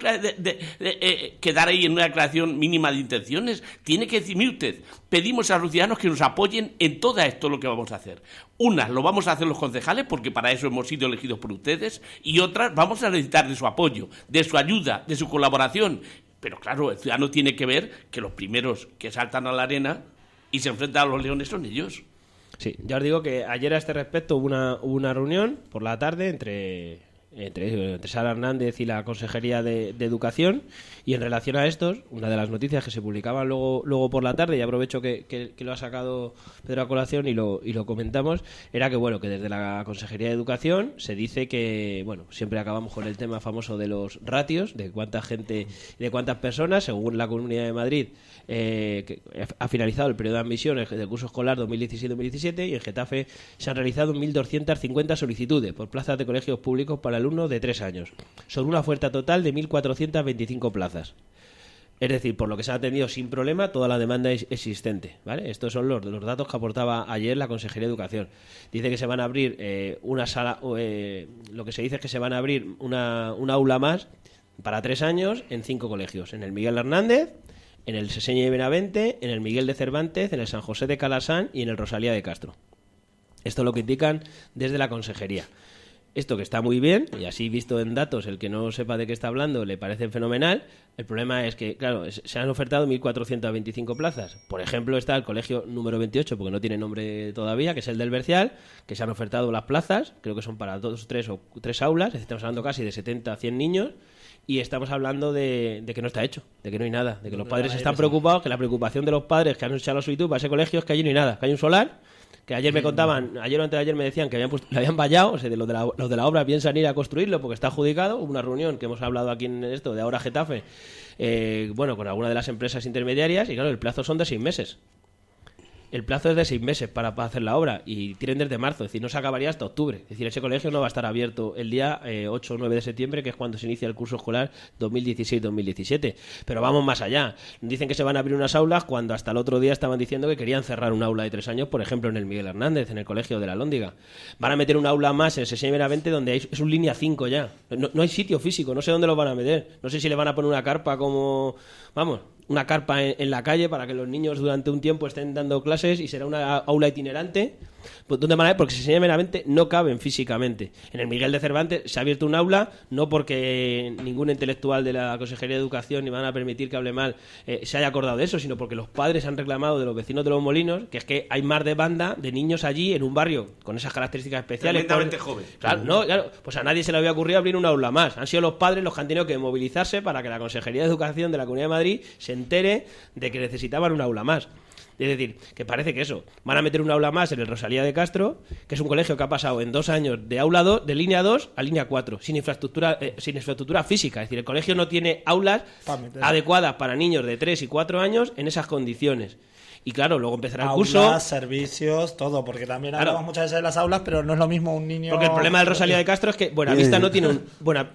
quedar ahí en una declaración mínima de intenciones. Tiene que decir, mire usted, pedimos a los ciudadanos que nos apoyen en todo esto lo que vamos a hacer. Unas lo vamos a hacer los concejales, porque para eso hemos sido elegidos por ustedes, y otras vamos a necesitar de su apoyo, de su ayuda, de su colaboración. Pero claro, el ciudadano tiene que ver que los primeros que saltan a la arena y se enfrentan a los leones son ellos. Sí, ya os digo que ayer a este respecto hubo una reunión por la tarde entre Sara Hernández y la Consejería de Educación, y en relación a estos, una de las noticias que se publicaban luego por la tarde, y aprovecho que lo ha sacado Pedro a colación y lo comentamos, era que bueno, que desde la Consejería de Educación se dice que, bueno, siempre acabamos con el tema famoso de los ratios, de cuánta gente y de cuántas personas, según la Comunidad de Madrid, que ha finalizado el periodo de admisión del curso escolar 2017-2017, y en Getafe se han realizado 1.250 solicitudes por plazas de colegios públicos para alumnos de 3 años, sobre una oferta total de 1.425 plazas. Es decir, por lo que se ha atendido sin problema toda la demanda existente, ¿vale? Estos son los datos que aportaba ayer la Consejería de Educación. Dice que se van a abrir una sala, lo que se dice es que se van a abrir una aula más para 3 años en 5 colegios, en el Miguel Hernández, en el Seseña y Benavente, en el Miguel de Cervantes, en el San José de Calasán y en el Rosalía de Castro. Esto es lo que indican desde la Consejería. Esto que está muy bien, y así visto en datos, el que no sepa de qué está hablando le parece fenomenal. El problema es que, claro, se han ofertado 1.425 plazas. Por ejemplo, está el colegio número 28, porque no tiene nombre todavía, que es el del Bercial, que se han ofertado las plazas, creo que son para 2, 3 o 3 aulas, estamos hablando casi de 70 a 100 niños, y estamos hablando de que no está hecho, de que no hay nada, de que los padres están preocupados, que la preocupación de los padres que han echado la solicitud para ese colegio es que allí no hay nada, que hay un solar, que ayer me contaban, ayer o antes de ayer me decían que le habían vallado, o sea, los de la obra piensan ir a construirlo porque está adjudicado. Hubo una reunión que hemos hablado aquí en esto de ahora Getafe, bueno, con alguna de las empresas intermediarias, y claro, el plazo son de 6 meses. El plazo es de 6 meses para hacer la obra, y tienen desde marzo, es decir, no se acabaría hasta octubre. Es decir, ese colegio no va a estar abierto el día 8 o 9 de septiembre, que es cuando se inicia el curso escolar 2016-2017. Pero vamos más allá. Dicen que se van a abrir unas aulas cuando hasta el otro día estaban diciendo que querían cerrar un aula de 3 años, por ejemplo, en el Miguel Hernández, en el colegio de la Lóndiga. Van a meter un aula más en el Seseña y Benavente, donde es un línea 5 ya. No hay sitio físico, no sé dónde lo van a meter. No sé si le van a poner una carpa como... Vamos... una carpa en la calle para que los niños durante un tiempo estén dando clases, y será una aula itinerante. Pues, ¿dónde van a ir? Porque se meramente no caben físicamente. En el Miguel de Cervantes se ha abierto un aula, no porque ningún intelectual de la Consejería de Educación, ni van a permitir que hable mal, se haya acordado de eso, sino porque los padres han reclamado de los vecinos de Los Molinos que es que hay más demanda de niños allí en un barrio con esas características especiales. Tremendamente joven. Claro, pues a nadie se le había ocurrido abrir un aula más. Han sido los padres los que han tenido que movilizarse para que la Consejería de Educación de la Comunidad de Madrid se entere de que necesitaban un aula más. Es decir, que parece que eso, van a meter un aula más en el Rosalía de Castro, que es un colegio que ha pasado en 2 años de aula 2, de línea 2 a línea 4, sin infraestructura física. Es decir, el colegio no tiene aulas adecuadas para niños de 3 y 4 años en esas condiciones. Y claro, luego empezará el curso. Aulas, servicios, todo, porque también hablamos muchas veces de las aulas, pero no es lo mismo un niño... Porque el problema del Rosalía de Castro es que Buenavista no tiene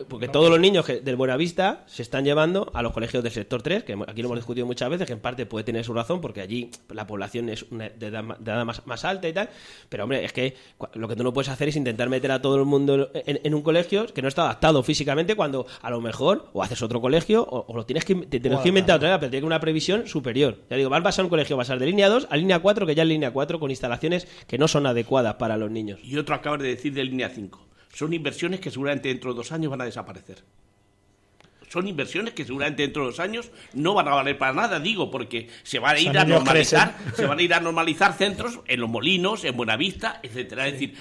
porque todos los niños del Buenavista se están llevando a los colegios del sector 3, que aquí lo hemos discutido muchas veces, que en parte puede tener su razón, porque allí la población es de edad más alta y tal, pero hombre, es que lo que tú no puedes hacer es intentar meter a todo el mundo en un colegio que no está adaptado físicamente, cuando a lo mejor o haces otro colegio o lo tienes que inventar otra vez, pero tiene que una previsión superior. Ya digo, vas a pasar un colegio, vas a de línea 2 a línea 4, que ya es línea 4 con instalaciones que no son adecuadas para los niños. Y otro acabas de decir de línea 5. Son inversiones que seguramente dentro de 2 años van a desaparecer. Son inversiones que seguramente dentro de 2 años no van a valer para nada, digo, porque se van a ir a normalizar centros en Los Molinos, en Buenavista, etcétera. Es decir,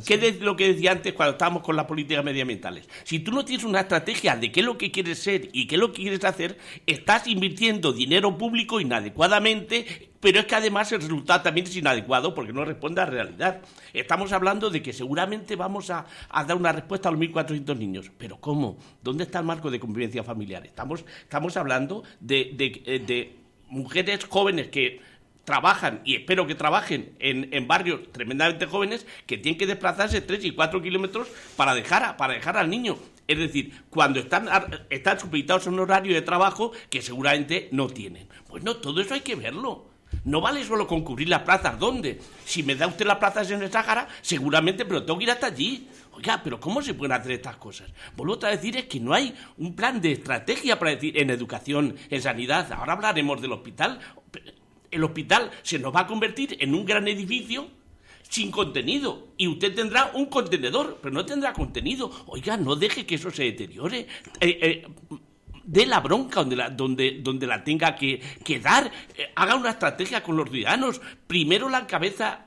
¿qué es lo que decía antes cuando estábamos con las políticas medioambientales? Si tú no tienes una estrategia de qué es lo que quieres ser y qué es lo que quieres hacer, estás invirtiendo dinero público inadecuadamente, pero es que además el resultado también es inadecuado porque no responde a la realidad. Estamos hablando de que seguramente vamos a dar una respuesta a los 1.400 niños. ¿Pero cómo? ¿Dónde está el marco de convivencia familiar? Estamos hablando de mujeres jóvenes que trabajan, y espero que trabajen en barrios tremendamente jóvenes, que tienen que desplazarse 3 y 4 kilómetros para dejar al niño. Es decir, cuando están supeditados a un horario de trabajo que seguramente no tienen. Pues no, todo eso hay que verlo. No vale solo con cubrir las plazas. ¿Dónde? Si me da usted las plazas en el Sáhara, seguramente, pero tengo que ir hasta allí. Oiga, pero ¿cómo se pueden hacer estas cosas? Vuelvo a decir, es que no hay un plan de estrategia para decir en educación, en sanidad. Ahora hablaremos del hospital. El hospital se nos va a convertir en un gran edificio sin contenido. Y usted tendrá un contenedor, pero no tendrá contenido. Oiga, no deje que eso se deteriore. Dé la bronca donde la tenga que dar, haga una estrategia con los ciudadanos. Primero la cabeza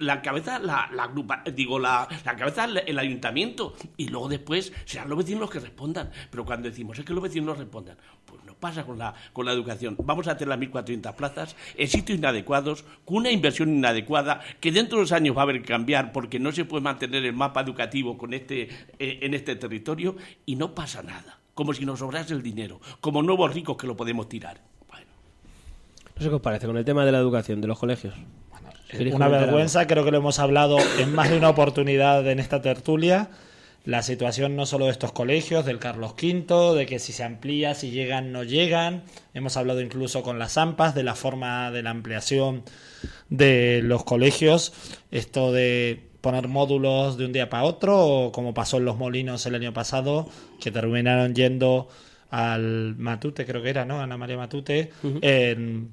el ayuntamiento, y luego después serán los vecinos los que respondan. Pero cuando decimos es que los vecinos respondan, pues no pasa con la educación. Vamos a hacer las 1.400 plazas en sitios inadecuados, con una inversión inadecuada, que dentro de los años va a haber que cambiar, porque no se puede mantener el mapa educativo en este territorio, y no pasa nada. Como si nos sobrase el dinero, como nuevos ricos que lo podemos tirar. Bueno. No sé qué os parece con el tema de la educación, de los colegios. Una vergüenza, creo que lo hemos hablado en más de una oportunidad en esta tertulia. La situación no solo de estos colegios, del Carlos V, de que si se amplía, si llegan, no llegan. Hemos hablado incluso con las AMPAs de la forma de la ampliación de los colegios. Esto de poner módulos de un día para otro, o como pasó en Los Molinos el año pasado, que terminaron yendo al Matute, creo que era, ¿no? Ana María Matute, en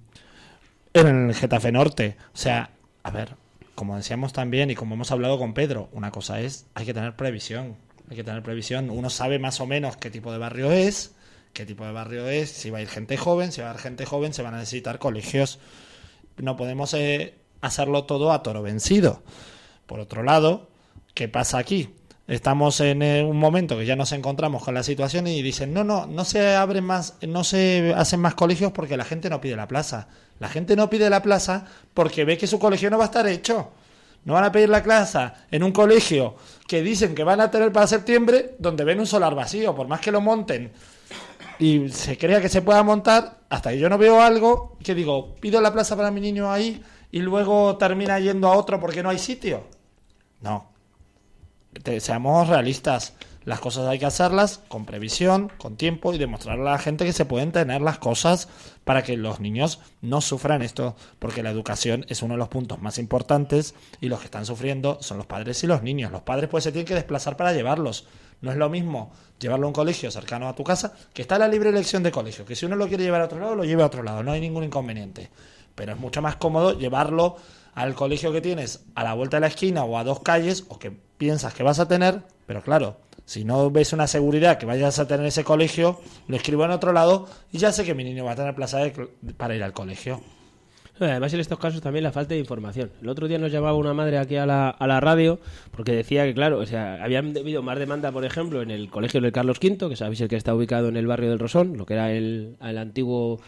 el Getafe Norte. O sea, a ver, como decíamos también y como hemos hablado con Pedro, una cosa es, hay que tener previsión. Uno sabe más o menos qué tipo de barrio es, si va a ir gente joven, se van a necesitar colegios. No podemos hacerlo todo a toro vencido. Por otro lado, ¿qué pasa aquí? Estamos en un momento que ya nos encontramos con la situación y dicen, no se abren más, no se hacen más colegios porque la gente no pide la plaza. La gente no pide la plaza porque ve que su colegio no va a estar hecho. No van a pedir la plaza en un colegio que dicen que van a tener para septiembre, donde ven un solar vacío, por más que lo monten y se crea que se pueda montar, hasta que yo no veo algo que digo, pido la plaza para mi niño ahí y luego termina yendo a otro porque no hay sitio. No. Seamos realistas. Las cosas hay que hacerlas con previsión, con tiempo, y demostrarle a la gente que se pueden tener las cosas para que los niños no sufran esto, porque la educación es uno de los puntos más importantes y los que están sufriendo son los padres y los niños. Los padres pues se tienen que desplazar para llevarlos. No es lo mismo llevarlo a un colegio cercano a tu casa, que está la libre elección de colegio, que si uno lo quiere llevar a otro lado, lo lleve a otro lado, no hay ningún inconveniente. Pero es mucho más cómodo llevarlo al colegio que tienes a la vuelta de la esquina o a 2 calles, o que piensas que vas a tener, pero claro, si no ves una seguridad que vayas a tener ese colegio, lo escribo en otro lado y ya sé que mi niño va a tener plaza para ir al colegio. Además, en estos casos también la falta de información. El otro día nos llamaba una madre aquí a la radio porque decía que, claro, o sea, habían habido más demanda, por ejemplo, en el colegio del Carlos V, que sabéis el que está ubicado en el barrio del Rosón, lo que era el antiguo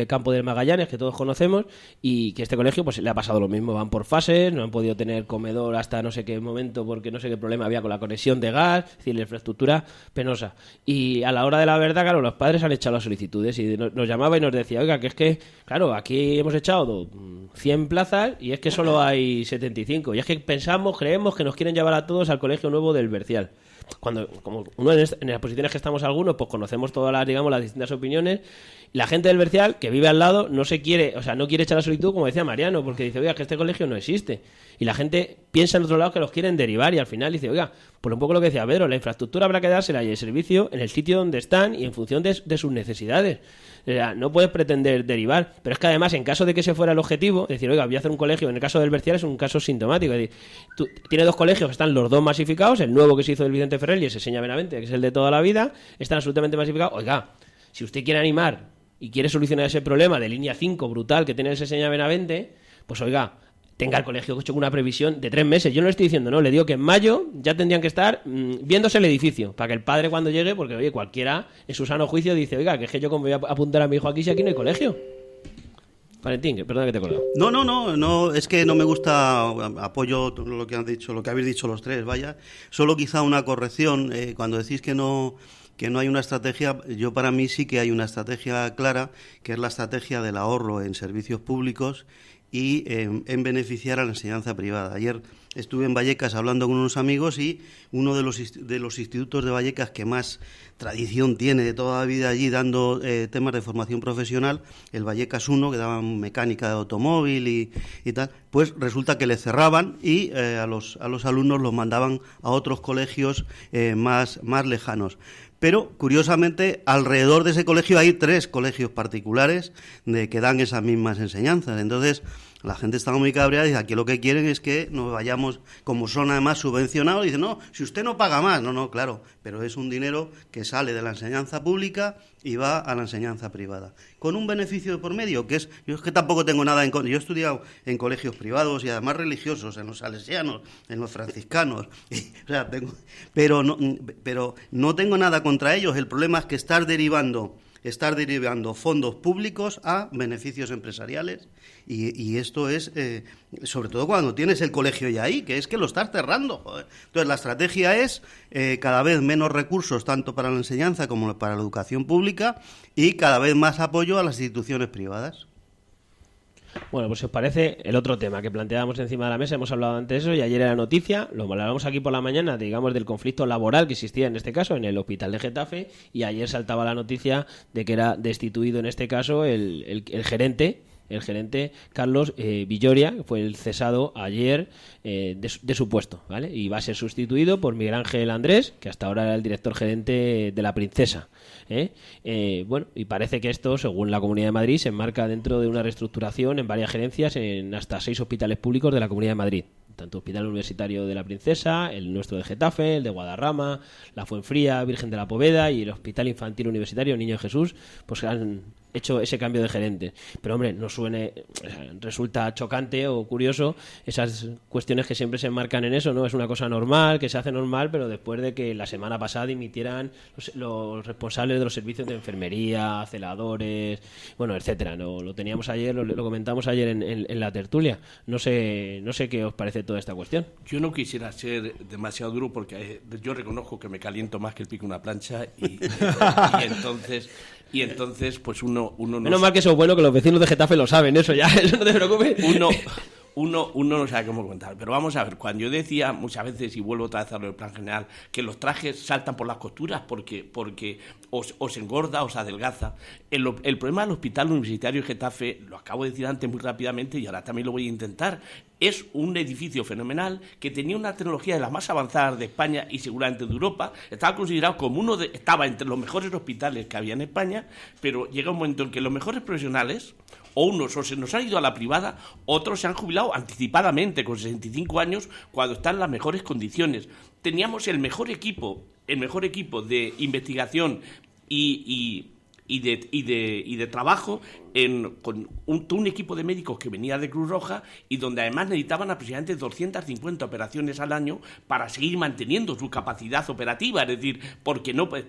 campo del Magallanes, que todos conocemos, y que este colegio pues le ha pasado lo mismo. Van por fases, no han podido tener comedor hasta no sé qué momento porque no sé qué problema había con la conexión de gas, es decir, la infraestructura penosa. Y a la hora de la verdad, claro, los padres han echado las solicitudes y nos llamaba y nos decía, oiga, que es que, claro, aquí hemos echado 100 plazas y es que solo hay 75. Y es que creemos que nos quieren llevar a todos al colegio nuevo del Bercial. Cuando, como uno en las posiciones que estamos algunos, pues conocemos todas las distintas opiniones. La gente del Bercial, que vive al lado, no quiere echar la solicitud, como decía Mariano, porque dice, oiga, que este colegio no existe. Y la gente piensa en otro lado que los quieren derivar y al final dice, oiga, pues un poco lo que decía Pedro, la infraestructura habrá que dársela y el servicio en el sitio donde están y en función de sus necesidades. O sea, no puedes pretender derivar, pero es que además, en caso de que ese fuera el objetivo, es decir, oiga, voy a hacer un colegio, en el caso del Bercial es un caso sintomático, es decir, tiene 2 colegios que están los 2 masificados, el nuevo que se hizo del Vicente Ferrer y el Seseña Benavente, que es el de toda la vida, están absolutamente masificados. Oiga, si usted quiere animar y quiere solucionar ese problema de línea 5 brutal que tiene el Seseña Benavente, pues oiga, tenga el colegio hecho con una previsión de 3 meses. Yo no le estoy diciendo, no, le digo que en mayo ya tendrían que estar viéndose el edificio, para que el padre cuando llegue, porque oye, cualquiera en su sano juicio dice, oiga, que es que yo como voy a apuntar a mi hijo aquí si aquí no hay colegio. Valentín, perdona que te he colgado. No, es que no me gusta, apoyo lo que han dicho, lo que habéis dicho los 3, vaya. Solo quizá una corrección, cuando decís que no hay una estrategia, yo para mí sí que hay una estrategia clara, que es la estrategia del ahorro en servicios públicos y en beneficiar a la enseñanza privada. Ayer estuve en Vallecas hablando con unos amigos y uno de los institutos de Vallecas que más tradición tiene de toda la vida allí dando temas de formación profesional, el Vallecas 1, que daban mecánica de automóvil y tal, pues resulta que le cerraban y a los alumnos los mandaban a otros colegios más lejanos. Pero, curiosamente, alrededor de ese colegio hay 3 colegios particulares que dan esas mismas enseñanzas. Entonces, la gente está muy cabreada y dice, aquí lo que quieren es que nos vayamos, como son además subvencionados, dicen, no, si usted no paga más. No, claro, pero es un dinero que sale de la enseñanza pública y va a la enseñanza privada. Con un beneficio de por medio, que es, yo es que tampoco tengo nada en contra. Yo he estudiado en colegios privados y además religiosos, en los salesianos, en los franciscanos, pero no tengo nada contra ellos. El problema es que estar derivando fondos públicos a beneficios empresariales y esto es, sobre todo cuando tienes el colegio ya ahí, que es que lo estás cerrando. Joder. Entonces la estrategia es cada vez menos recursos tanto para la enseñanza como para la educación pública y cada vez más apoyo a las instituciones privadas. Bueno, pues si os parece, el otro tema que planteábamos encima de la mesa, hemos hablado antes de eso y ayer era noticia, lo hablamos aquí por la mañana, digamos, del conflicto laboral que existía en este caso en el hospital de Getafe, y ayer saltaba la noticia de que era destituido en este caso el gerente Carlos Villoria, que fue el cesado ayer de su puesto, ¿vale? Y va a ser sustituido por Miguel Ángel Andrés, que hasta ahora era el director gerente de La Princesa. Bueno, y parece que esto, según la Comunidad de Madrid, se enmarca dentro de una reestructuración en varias gerencias en hasta 6 hospitales públicos de la Comunidad de Madrid. Tanto el Hospital Universitario de La Princesa, el nuestro de Getafe, el de Guadarrama, la Fuenfría, Virgen de la Poveda y el Hospital Infantil Universitario Niño Jesús, pues han hecho ese cambio de gerente. Pero hombre, resulta chocante o curioso esas cuestiones que siempre se enmarcan en eso, ¿no? Es una cosa normal, que se hace normal, pero después de que la semana pasada dimitieran los responsables de los servicios de enfermería, celadores, bueno, etcétera. Lo teníamos ayer, lo comentamos ayer en la tertulia. No sé qué os parece toda esta cuestión. Yo no quisiera ser demasiado duro porque yo reconozco que me caliento más que el pico de una plancha y entonces pues uno no... Menos mal que eso es bueno, que los vecinos de Getafe lo saben, eso no te preocupes. Uno no sabe cómo contar, pero vamos a ver, cuando yo decía muchas veces, y vuelvo otra vez a lo del plan general, que los trajes saltan por las costuras porque os engorda, os adelgaza. El problema del Hospital Universitario de Getafe, lo acabo de decir antes muy rápidamente y ahora también lo voy a intentar, es un edificio fenomenal que tenía una tecnología de las más avanzadas de España y seguramente de Europa. Estaba considerado como estaba entre los mejores hospitales que había en España, pero llega un momento en que los mejores profesionales o se nos han ido a la privada, otros se han jubilado anticipadamente con 65 años cuando están en las mejores condiciones. Teníamos el mejor equipo de investigación y de trabajo con un equipo de médicos que venía de Cruz Roja y donde además necesitaban aproximadamente 250 operaciones al año para seguir manteniendo su capacidad operativa, es decir, porque no, pues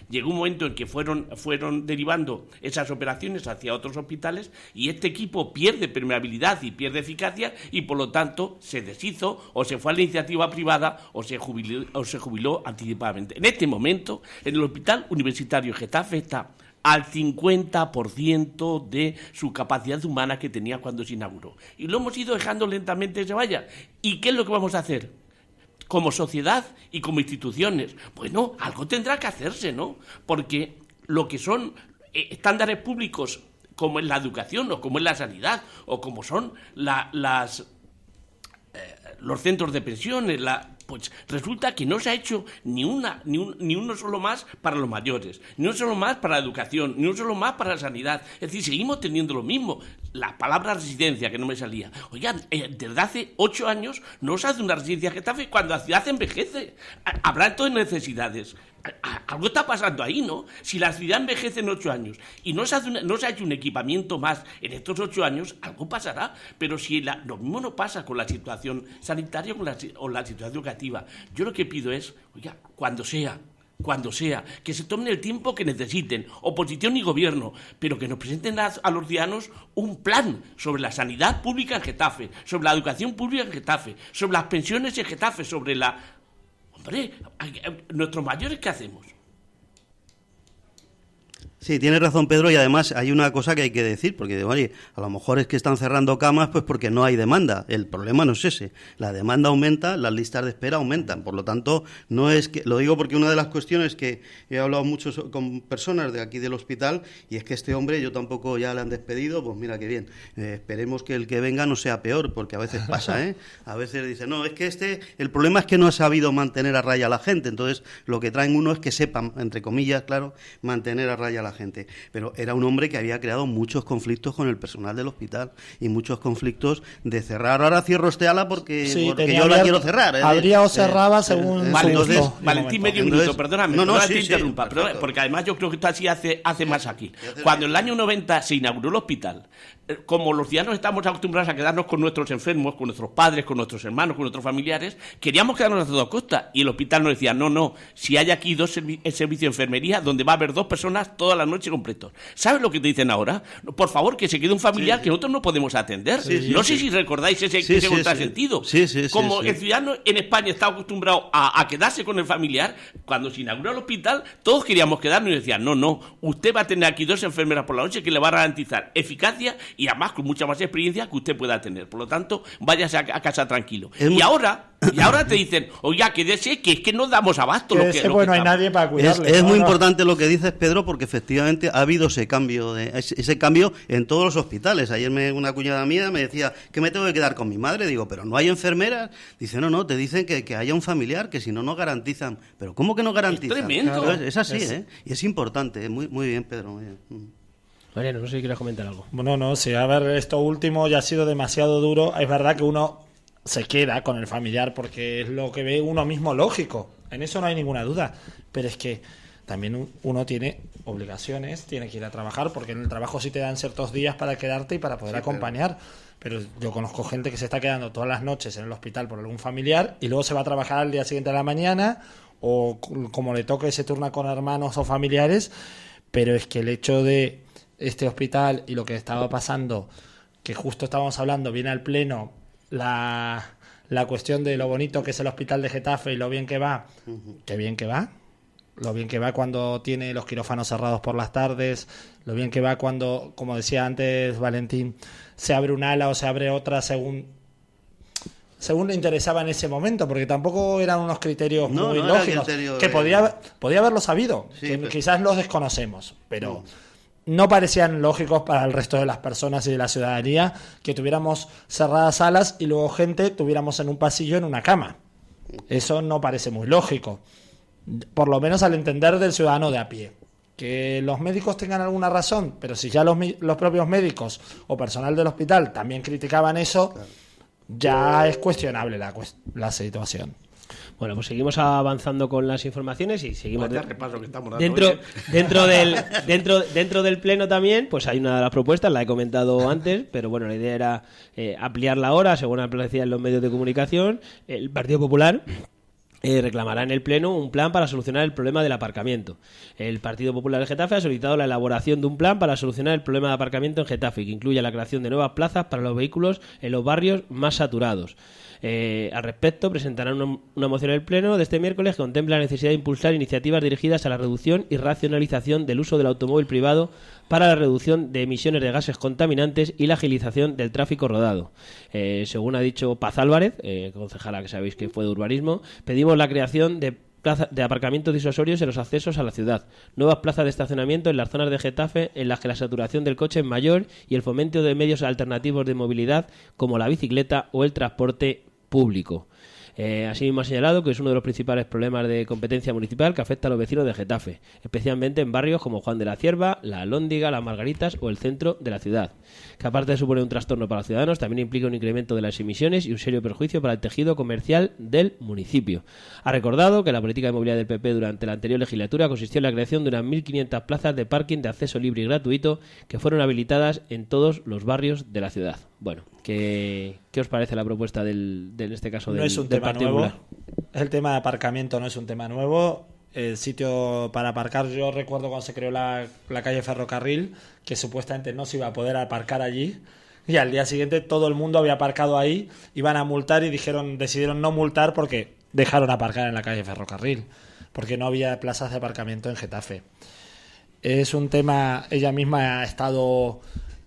llegó un momento en que fueron derivando esas operaciones hacia otros hospitales y este equipo pierde permeabilidad y pierde eficacia y por lo tanto se deshizo o se fue a la iniciativa privada o se jubiló anticipadamente. En este momento, en el Hospital Universitario Getafe está al 50% de su capacidad humana que tenía cuando se inauguró. Y lo hemos ido dejando lentamente que se vaya. ¿Y qué es lo que vamos a hacer? Como sociedad y como instituciones. Bueno, algo tendrá que hacerse, ¿no? Porque lo que son estándares públicos, como es la educación o como es la sanidad, o como son los centros de pensiones, pues resulta que no se ha hecho ni uno solo más para los mayores, ni uno solo más para la educación, ni uno solo más para la sanidad. Es decir, seguimos teniendo lo mismo. La palabra residencia, que no me salía. Oigan, desde hace 8 años no se hace una residencia Getafe cuando la ciudad envejece. Habrá todas necesidades. Algo está pasando ahí, ¿no? Si la ciudad envejece en 8 años y no se ha hecho un equipamiento más en estos 8 años, algo pasará. Pero si lo mismo no pasa con la situación sanitaria o la situación educativa. Yo lo que pido es, oiga, cuando sea, que se tomen el tiempo que necesiten, oposición y gobierno, pero que nos presenten a los ciudadanos un plan sobre la sanidad pública en Getafe, sobre la educación pública en Getafe, sobre las pensiones en Getafe, sobre Hombre, nuestros mayores, ¿qué hacemos? Sí, tiene razón Pedro, y además hay una cosa que hay que decir, porque oye, a lo mejor es que están cerrando camas pues porque no hay demanda. El problema no es ese. La demanda aumenta, las listas de espera aumentan. Por lo tanto, no es que, lo digo porque una de las cuestiones que he hablado mucho con personas de aquí del hospital, y es que este hombre, yo tampoco ya le han despedido, pues mira qué bien. Esperemos que el que venga no sea peor, porque a veces pasa, ¿eh? A veces dicen, no, es que el problema es que no ha sabido mantener a raya a la gente. Entonces, lo que traen uno es que sepan, entre comillas, claro, mantener a raya a la gente. Pero era un hombre que había creado muchos conflictos con el personal del hospital y muchos conflictos de cerrar. Ahora cierro este ala porque yo la quiero cerrar. Abría o cerraba según Valentín, medio minuto, perdóname, no te interrumpa, porque además yo creo que esto así hace más aquí. Cuando en el año 90 se inauguró el hospital, como los ciudadanos estamos acostumbrados a quedarnos con nuestros enfermos, con nuestros padres, con nuestros hermanos, con nuestros familiares, queríamos quedarnos a toda costa, y el hospital nos decía, no, si hay aquí el servicio de enfermería donde va a haber 2 personas toda la noche completos. ¿Sabes lo que te dicen ahora? Por favor, que se quede un familiar que nosotros no podemos atender. No sé si recordáis ese contrasentido. Como el ciudadano en España está acostumbrado a quedarse con el familiar, cuando se inauguró el hospital, todos queríamos quedarnos y decían, no, usted va a tener aquí 2 enfermeras por la noche que le va a garantizar eficacia y además con mucha más experiencia que usted pueda tener. Por lo tanto, váyase a casa tranquilo. Y ahora te dicen, oiga, quédese, que es que no damos abasto. No hay nadie para cuidarle. Es muy importante lo que dices, Pedro, porque efectivamente ha habido ese cambio en todos los hospitales. Ayer una cuñada mía me decía que me tengo que quedar con mi madre. Digo, pero no hay enfermeras. Dice, no, te dicen que haya un familiar, que si no garantizan. Pero ¿cómo que no garantizan? Es tremendo. Claro, es así, y es importante. Muy, muy bien, Pedro. Muy bien. Mariano, no sé si quieres comentar algo. Bueno, no, sí, a ver, esto último ya ha sido demasiado duro. Es verdad que uno se queda con el familiar porque es lo que ve uno mismo lógico. En eso no hay ninguna duda. Pero es que también uno tiene obligaciones, tiene que ir a trabajar, porque en el trabajo sí te dan ciertos días para quedarte y para poder acompañar. Pero yo conozco gente que se está quedando todas las noches en el hospital por algún familiar y luego se va a trabajar al día siguiente a la mañana, o como le toque se turna con hermanos o familiares. Pero es que el hecho de este hospital y lo que estaba pasando, que justo estábamos hablando, viene al pleno la cuestión de lo bonito que es el hospital de Getafe y lo bien que va, qué bien que va, lo bien que va cuando tiene los quirófanos cerrados por las tardes, lo bien que va cuando, como decía antes Valentín, se abre un ala o se abre otra según le interesaba en ese momento, porque tampoco eran unos criterios muy lógicos, que podía haberlo sabido, quizás los desconocemos, pero no parecían lógicos para el resto de las personas y de la ciudadanía que tuviéramos cerradas salas y luego tuviéramos en un pasillo en una cama. Eso no parece muy lógico, por lo menos al entender del ciudadano de a pie. Que los médicos tengan alguna razón, pero si ya los propios médicos o personal del hospital también criticaban eso, ya es cuestionable la situación. Bueno, pues seguimos avanzando con las informaciones y seguimos repaso que estamos dando dentro del pleno también. Pues hay una de las propuestas, la he comentado antes, pero bueno, la idea era ampliarla ahora, según aparecía en los medios de comunicación. El Partido Popular reclamará en el Pleno un plan para solucionar el problema del aparcamiento. El Partido Popular de Getafe ha solicitado la elaboración de un plan para solucionar el problema de aparcamiento en Getafe, que incluya la creación de nuevas plazas para los vehículos en los barrios más saturados. Al respecto, presentarán una moción en el Pleno de este miércoles que contempla la necesidad de impulsar iniciativas dirigidas a la reducción y racionalización del uso del automóvil privado para la reducción de emisiones de gases contaminantes y la agilización del tráfico rodado. Según ha dicho Paz Álvarez, concejala que sabéis que fue de urbanismo, pedimos la creación de aparcamientos disuasorios en los accesos a la ciudad, nuevas plazas de estacionamiento en las zonas de Getafe en las que la saturación del coche es mayor y el fomento de medios alternativos de movilidad como la bicicleta o el transporte público. Asimismo ha señalado que es uno de los principales problemas de competencia municipal que afecta a los vecinos de Getafe, especialmente en barrios como Juan de la Cierva, La Alhóndiga, Las Margaritas o el centro de la ciudad, que aparte de suponer un trastorno para los ciudadanos, también implica un incremento de las emisiones y un serio perjuicio para el tejido comercial del municipio. Ha recordado que la política de movilidad del PP durante la anterior legislatura consistió en la creación de unas 1.500 plazas de parking de acceso libre y gratuito que fueron habilitadas en todos los barrios de la ciudad. Bueno, ¿qué os parece la propuesta en este caso del Partido Popular? El tema de aparcamiento no es un tema nuevo. El sitio para aparcar, yo recuerdo cuando se creó la calle Ferrocarril, que supuestamente no se iba a poder aparcar allí, y al día siguiente todo el mundo había aparcado ahí, iban a multar y decidieron no multar porque dejaron aparcar en la calle Ferrocarril, porque no había plazas de aparcamiento en Getafe. es un tema, ella misma ha estado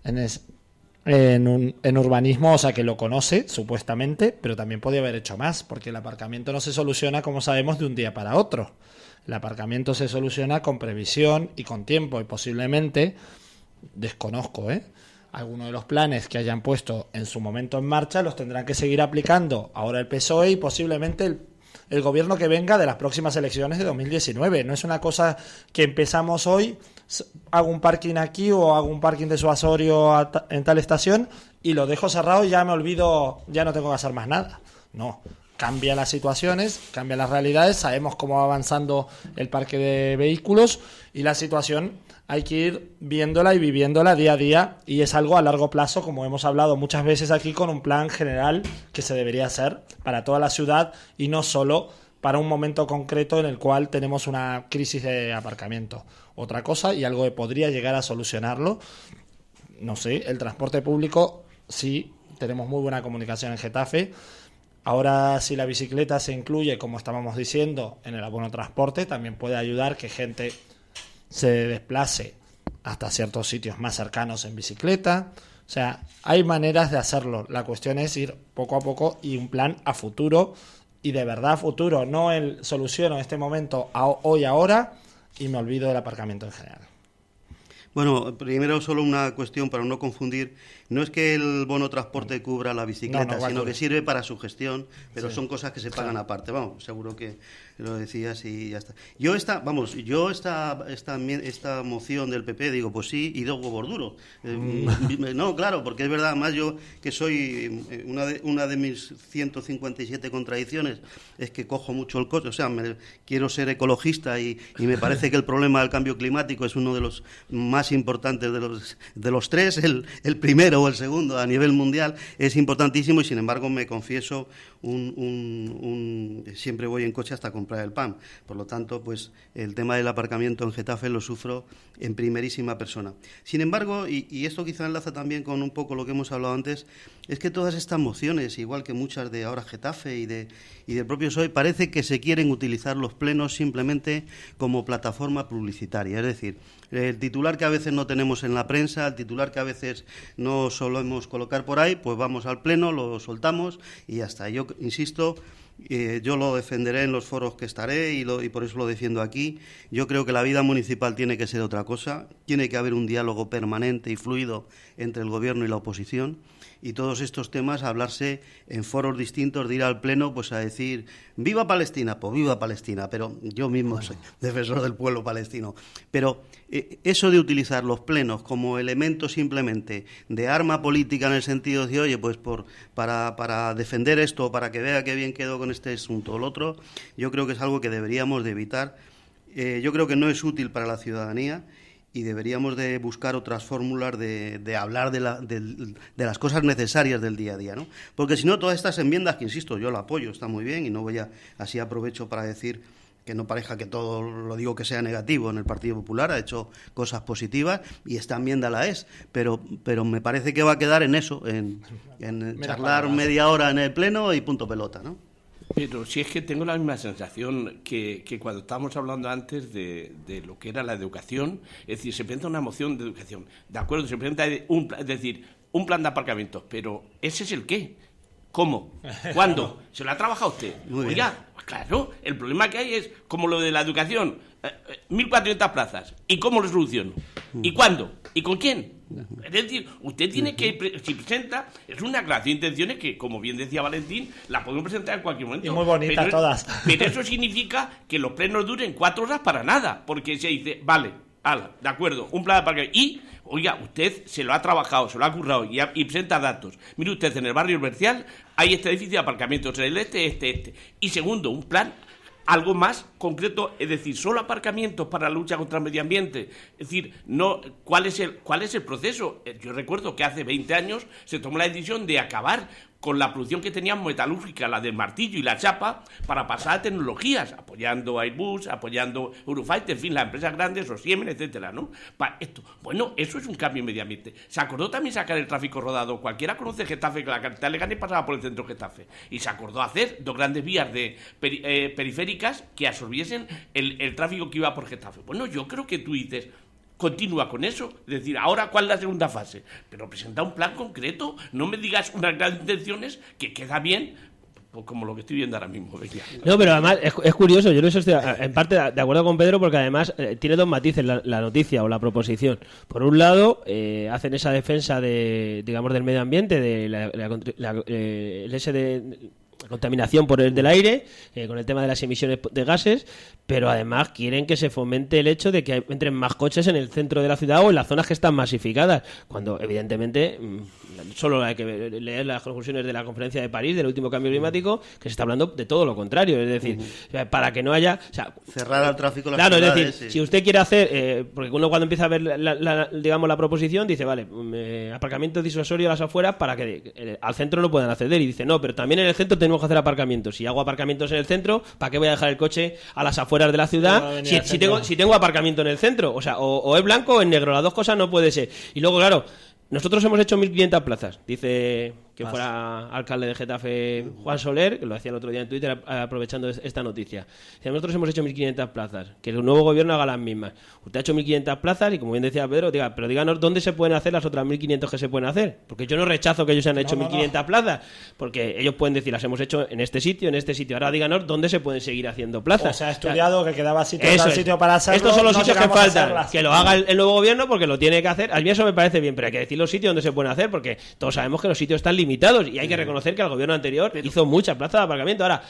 en urbanismo, o sea que lo conoce supuestamente, pero también podía haber hecho más, porque el aparcamiento no se soluciona, como sabemos, de un día para otro. El aparcamiento se soluciona con previsión y con tiempo, y posiblemente, desconozco, algunos de los planes que hayan puesto en su momento en marcha los tendrán que seguir aplicando ahora el PSOE y posiblemente el gobierno que venga de las próximas elecciones de 2019. No es una cosa que empezamos hoy, hago un parking aquí o hago un parking de Suasorio en tal estación y lo dejo cerrado y ya me olvido, ya no tengo que hacer más nada. No, cambian las situaciones, cambian las realidades, sabemos cómo va avanzando el parque de vehículos y la situación hay que ir viéndola y viviéndola día a día, y es algo a largo plazo, como hemos hablado muchas veces aquí, con un plan general que se debería hacer para toda la ciudad y no solo para un momento concreto en el cual tenemos una crisis de aparcamiento. Otra cosa, y algo que podría llegar a solucionarlo, no sé, el transporte público, sí, tenemos muy buena comunicación en Getafe. Ahora, si la bicicleta se incluye, como estábamos diciendo, en el abono transporte, también puede ayudar que gente se desplace hasta ciertos sitios más cercanos en bicicleta. O sea, hay maneras de hacerlo. La cuestión es ir poco a poco y un plan a futuro, y de verdad a futuro, no el soluciono en este momento, hoy, ahora, y me olvido del aparcamiento en general. Bueno, primero solo una cuestión para no confundir. No es que el bono transporte cubra la bicicleta, sino que sirve para su gestión, pero sí, son cosas que se pagan aparte. Vamos, seguro que lo decías y ya está. Yo esta moción del PP digo, pues sí, y dos huevos duros. No, claro, porque es verdad, además yo que soy una de mis 157 contradicciones es que cojo mucho el coche, o sea, quiero ser ecologista y me parece que el problema del cambio climático es uno de los más importantes de los tres, el primero o el segundo a nivel mundial es importantísimo, y sin embargo me confieso siempre voy en coche hasta comprar el pan. Por lo tanto, pues el tema del aparcamiento en Getafe lo sufro en primerísima persona. Sin embargo, y esto quizá enlaza también con un poco lo que hemos hablado antes, es que todas estas mociones, igual que muchas de ahora Getafe y del propio PSOE, parece que se quieren utilizar los plenos simplemente como plataforma publicitaria. Es decir, el titular que a veces no tenemos en la prensa, el titular que a veces no solemos colocar por ahí, pues vamos al pleno, lo soltamos y ya está. Yo insisto, yo lo defenderé en los foros que estaré y por eso lo defiendo aquí. Yo creo que la vida municipal tiene que ser otra cosa, tiene que haber un diálogo permanente y fluido entre el gobierno y la oposición, y todos estos temas hablarse en foros distintos, de ir al pleno pues a decir ¡viva Palestina! Pues viva Palestina, pero yo mismo soy defensor del pueblo palestino. Pero eso de utilizar los plenos como elemento simplemente de arma política, en el sentido de, oye, pues para defender esto, para que vea qué bien quedó con este asunto o el otro, yo creo que es algo que deberíamos de evitar. Yo creo que no es útil para la ciudadanía, y deberíamos de buscar otras fórmulas de hablar de las cosas necesarias del día a día, ¿no? Porque si no, todas estas enmiendas, que insisto, yo la apoyo, está muy bien, y no voy así aprovecho para decir que no parezca que todo lo digo que sea negativo en el Partido Popular, ha hecho cosas positivas y esta enmienda la es, pero me parece que va a quedar en eso, en charlar media hora en el pleno y punto pelota, ¿no? Pero si es que tengo la misma sensación que cuando estábamos hablando antes de lo que era la educación. Es decir, se presenta una moción de educación, de acuerdo, se presenta un plan de aparcamientos, pero ¿ese es el qué? ¿Cómo? ¿Cuándo? ¿Se lo ha trabajado usted? Oiga, pues claro, el problema que hay es como lo de la educación, 1.400 plazas, ¿y cómo lo soluciono? ¿Y cuándo? ¿Y con quién? Es decir, usted tiene que, si presenta, es una declaración de intenciones que, como bien decía Valentín, la podemos presentar en cualquier momento. Y muy bonitas todas. Pero eso significa que los plenos duren 4 horas para nada, porque se dice, vale, de acuerdo, un plan de aparcamiento. Y, oiga, usted se lo ha trabajado, se lo ha currado y presenta datos. Mire usted, en el barrio El Bercial hay este edificio de aparcamientos, el este. Y segundo, un plan algo más concreto, es decir, solo aparcamientos para la lucha contra el medio ambiente. Es decir, no, ¿cuál es el proceso? Yo recuerdo que hace 20 años se tomó la decisión de acabar con la producción que teníamos metalúrgica, la del martillo y la chapa, para pasar a tecnologías, apoyando a Airbus, apoyando Eurofighter, en fin, las empresas grandes, o Siemens, etcétera, ¿no? Bueno, eso es un cambio en medio ambiente. Se acordó también sacar el tráfico rodado. Cualquiera conoce Getafe, que la capital de Leganés pasaba por el centro de Getafe. Y se acordó hacer 2 grandes vías periféricas que absorbiesen el tráfico que iba por Getafe. Bueno, yo creo que tú dices, continúa con eso. Es decir, ahora, ¿cuál es la segunda fase? Pero presenta un plan concreto, no me digas unas grandes intenciones que queda bien, pues como lo que estoy viendo ahora mismo. Venga. No, pero además es curioso, yo no estoy en parte de acuerdo con Pedro, porque además tiene dos matices la noticia o la proposición. Por un lado, hacen esa defensa del medio ambiente, de la contaminación por el del aire, con el tema de las emisiones de gases, pero además quieren que se fomente el hecho de que entren más coches en el centro de la ciudad o en las zonas que están masificadas, cuando evidentemente solo hay que leer las conclusiones de la conferencia de París del último cambio climático, que se está hablando de todo lo contrario, es decir, para que no haya... O sea, cerrar al tráfico las claro, ciudades, es decir, si usted quiere hacer, porque uno cuando empieza a ver la proposición dice, vale, aparcamiento disuasorio a las afueras para que al centro no puedan acceder, y dice, no, pero también en el centro tenemos que hacer aparcamientos. Si hago aparcamientos en el centro, ¿para qué voy a dejar el coche a las afueras de la ciudad si tengo aparcamiento en el centro? O sea, o es blanco o es negro, las dos cosas no puede ser. Y luego, claro, nosotros hemos hecho 1.500 plazas, dice que fuera alcalde de Getafe Juan Soler, que lo hacía el otro día en Twitter aprovechando esta noticia. Nosotros hemos hecho 1.500 plazas, que el nuevo gobierno haga las mismas. Usted ha hecho 1.500 plazas y, como bien decía Pedro, pero díganos dónde se pueden hacer las otras 1.500 que se pueden hacer, porque yo no rechazo que ellos hayan hecho 1.500 plazas, porque ellos pueden decir, las hemos hecho en este sitio, ahora díganos dónde se pueden seguir haciendo plazas. O sea, ha estudiado que quedaba sitio para hacerlo. Estos son los sitios que faltan, que lo haga el nuevo gobierno, porque lo tiene que hacer. A mí eso me parece bien, pero hay que decir los sitios donde se pueden hacer, porque todos sabemos que los sitios están limitados y hay que reconocer que el gobierno anterior hizo muchas plazas de aparcamiento. Ahora,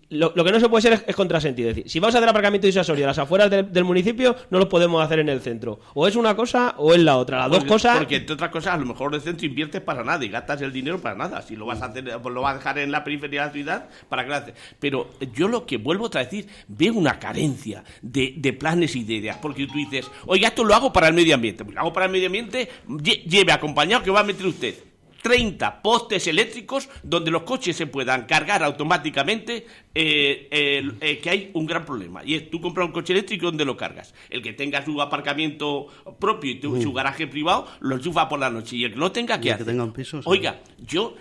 lo que no se puede ser es contrasentido. Es decir, si vamos a hacer aparcamiento disuasorio a las afueras del municipio, no lo podemos hacer en el centro. O es una cosa o es la otra. Las dos cosas. Porque, entre otras cosas, a lo mejor el centro inviertes para nada y gastas el dinero para nada. Si lo vas a hacer, pues lo vas a dejar en la periferia de la ciudad, ¿para qué lo haces? Pero yo lo que vuelvo otra vez a decir, veo una carencia de planes y de ideas. Porque tú dices, oiga, esto lo hago para el medio ambiente. Pues lo hago para el medio ambiente, lleve acompañado que va a meter usted 30 postes eléctricos donde los coches se puedan cargar automáticamente, que hay un gran problema. Y es, tú compras un coche eléctrico, ¿dónde lo cargas? El que tenga su aparcamiento propio y su garaje privado, lo enchufa por la noche. Y el que no tenga, ¿qué hace? Que tenga un piso, sí. Oiga, yo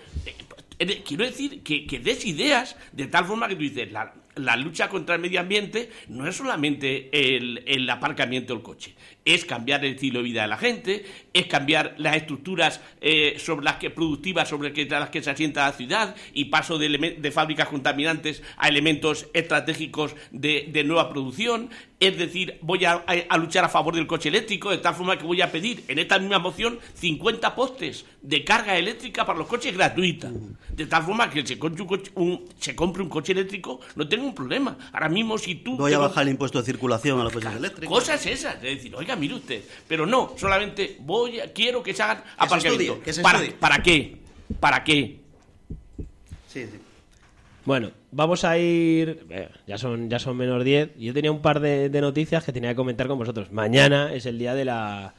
quiero decir que des ideas de tal forma que tú dices, la lucha contra el medio ambiente no es solamente el aparcamiento del coche, es cambiar el estilo de vida de la gente, es cambiar las estructuras productivas sobre las que se asienta la ciudad, y paso de fábricas contaminantes a elementos estratégicos de nueva producción. Es decir, voy a luchar a favor del coche eléctrico, de tal forma que voy a pedir en esta misma moción 50 postes de carga eléctrica para los coches gratuita, de tal forma que se compre un coche eléctrico no tenga un problema. Ahora mismo, si tú... Voy a bajar el impuesto de circulación a los coches eléctricos. Cosas esas, es decir, oiga, mire usted, pero no, solamente quiero que se hagan aparcamientos. ¿Para qué? ¿Para qué? Sí. Bueno, vamos a ir... ya son menos 10. Yo tenía un par de noticias que tenía que comentar con vosotros. Mañana es el día de la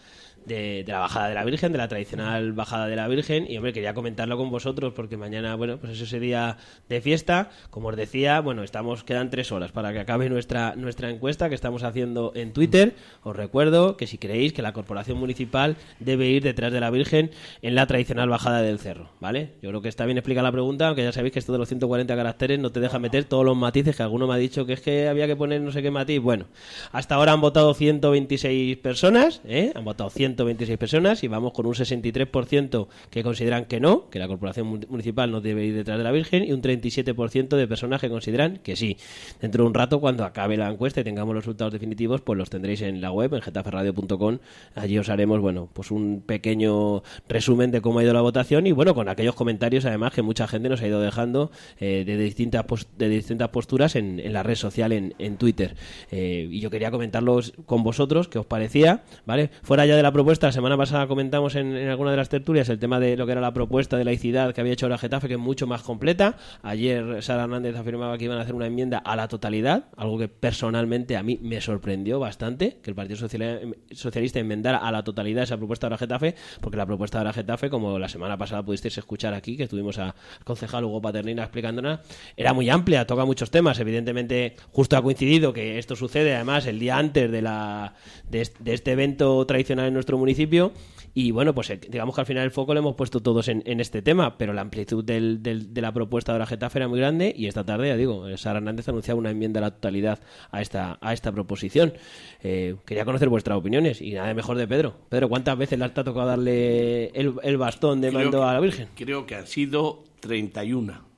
bajada de la Virgen, de la tradicional bajada de la Virgen, y hombre, quería comentarlo con vosotros porque mañana, bueno, pues es ese día de fiesta. Como os decía, bueno, quedan 3 horas para que acabe nuestra encuesta que estamos haciendo en Twitter. Os recuerdo que si creéis que la corporación municipal debe ir detrás de la Virgen en la tradicional bajada del cerro, ¿vale? Yo creo que está bien explicada la pregunta, aunque ya sabéis que esto de los 140 caracteres no te deja meter todos los matices, que alguno me ha dicho que es que había que poner no sé qué matiz. Bueno, hasta ahora han votado 126 personas, han votado 126 personas y vamos con un 63% que consideran que no, que la corporación municipal no debe ir detrás de la Virgen, y un 37% de personas que consideran que sí. Dentro de un rato, cuando acabe la encuesta y tengamos los resultados definitivos, pues los tendréis en la web, en getaferradio.com. Allí os haremos, bueno, pues un pequeño resumen de cómo ha ido la votación y, bueno, con aquellos comentarios además que mucha gente nos ha ido dejando de distintas posturas en la red social, en Twitter. Y yo quería comentarlos con vosotros, qué os parecía, ¿vale? Fuera ya de la propuesta, la semana pasada comentamos en alguna de las tertulias el tema de lo que era la propuesta de laicidad que había hecho ahora Getafe, que es mucho más completa. Ayer Sara Hernández afirmaba que iban a hacer una enmienda a la totalidad, algo que personalmente a mí me sorprendió bastante, que el Partido Socialista enmendara a la totalidad esa propuesta de ahora Getafe, porque la propuesta de ahora Getafe, como la semana pasada pudisteis escuchar aquí, que estuvimos al concejal Hugo Paternina explicándonos, era muy amplia, toca muchos temas. Evidentemente, justo ha coincidido que esto sucede además el día antes de este evento tradicional en nuestro nuestro municipio. Y bueno, pues digamos que al final el foco lo hemos puesto todos en este tema, pero la amplitud de la propuesta de la Getafe era muy grande y esta tarde, ya digo, Sara Hernández anunciaba una enmienda a la totalidad a esta proposición. Quería conocer vuestras opiniones y nada mejor de Pedro. Pedro, ¿cuántas veces le ha tocado darle el bastón de mando a la Virgen? Creo que han sido 31.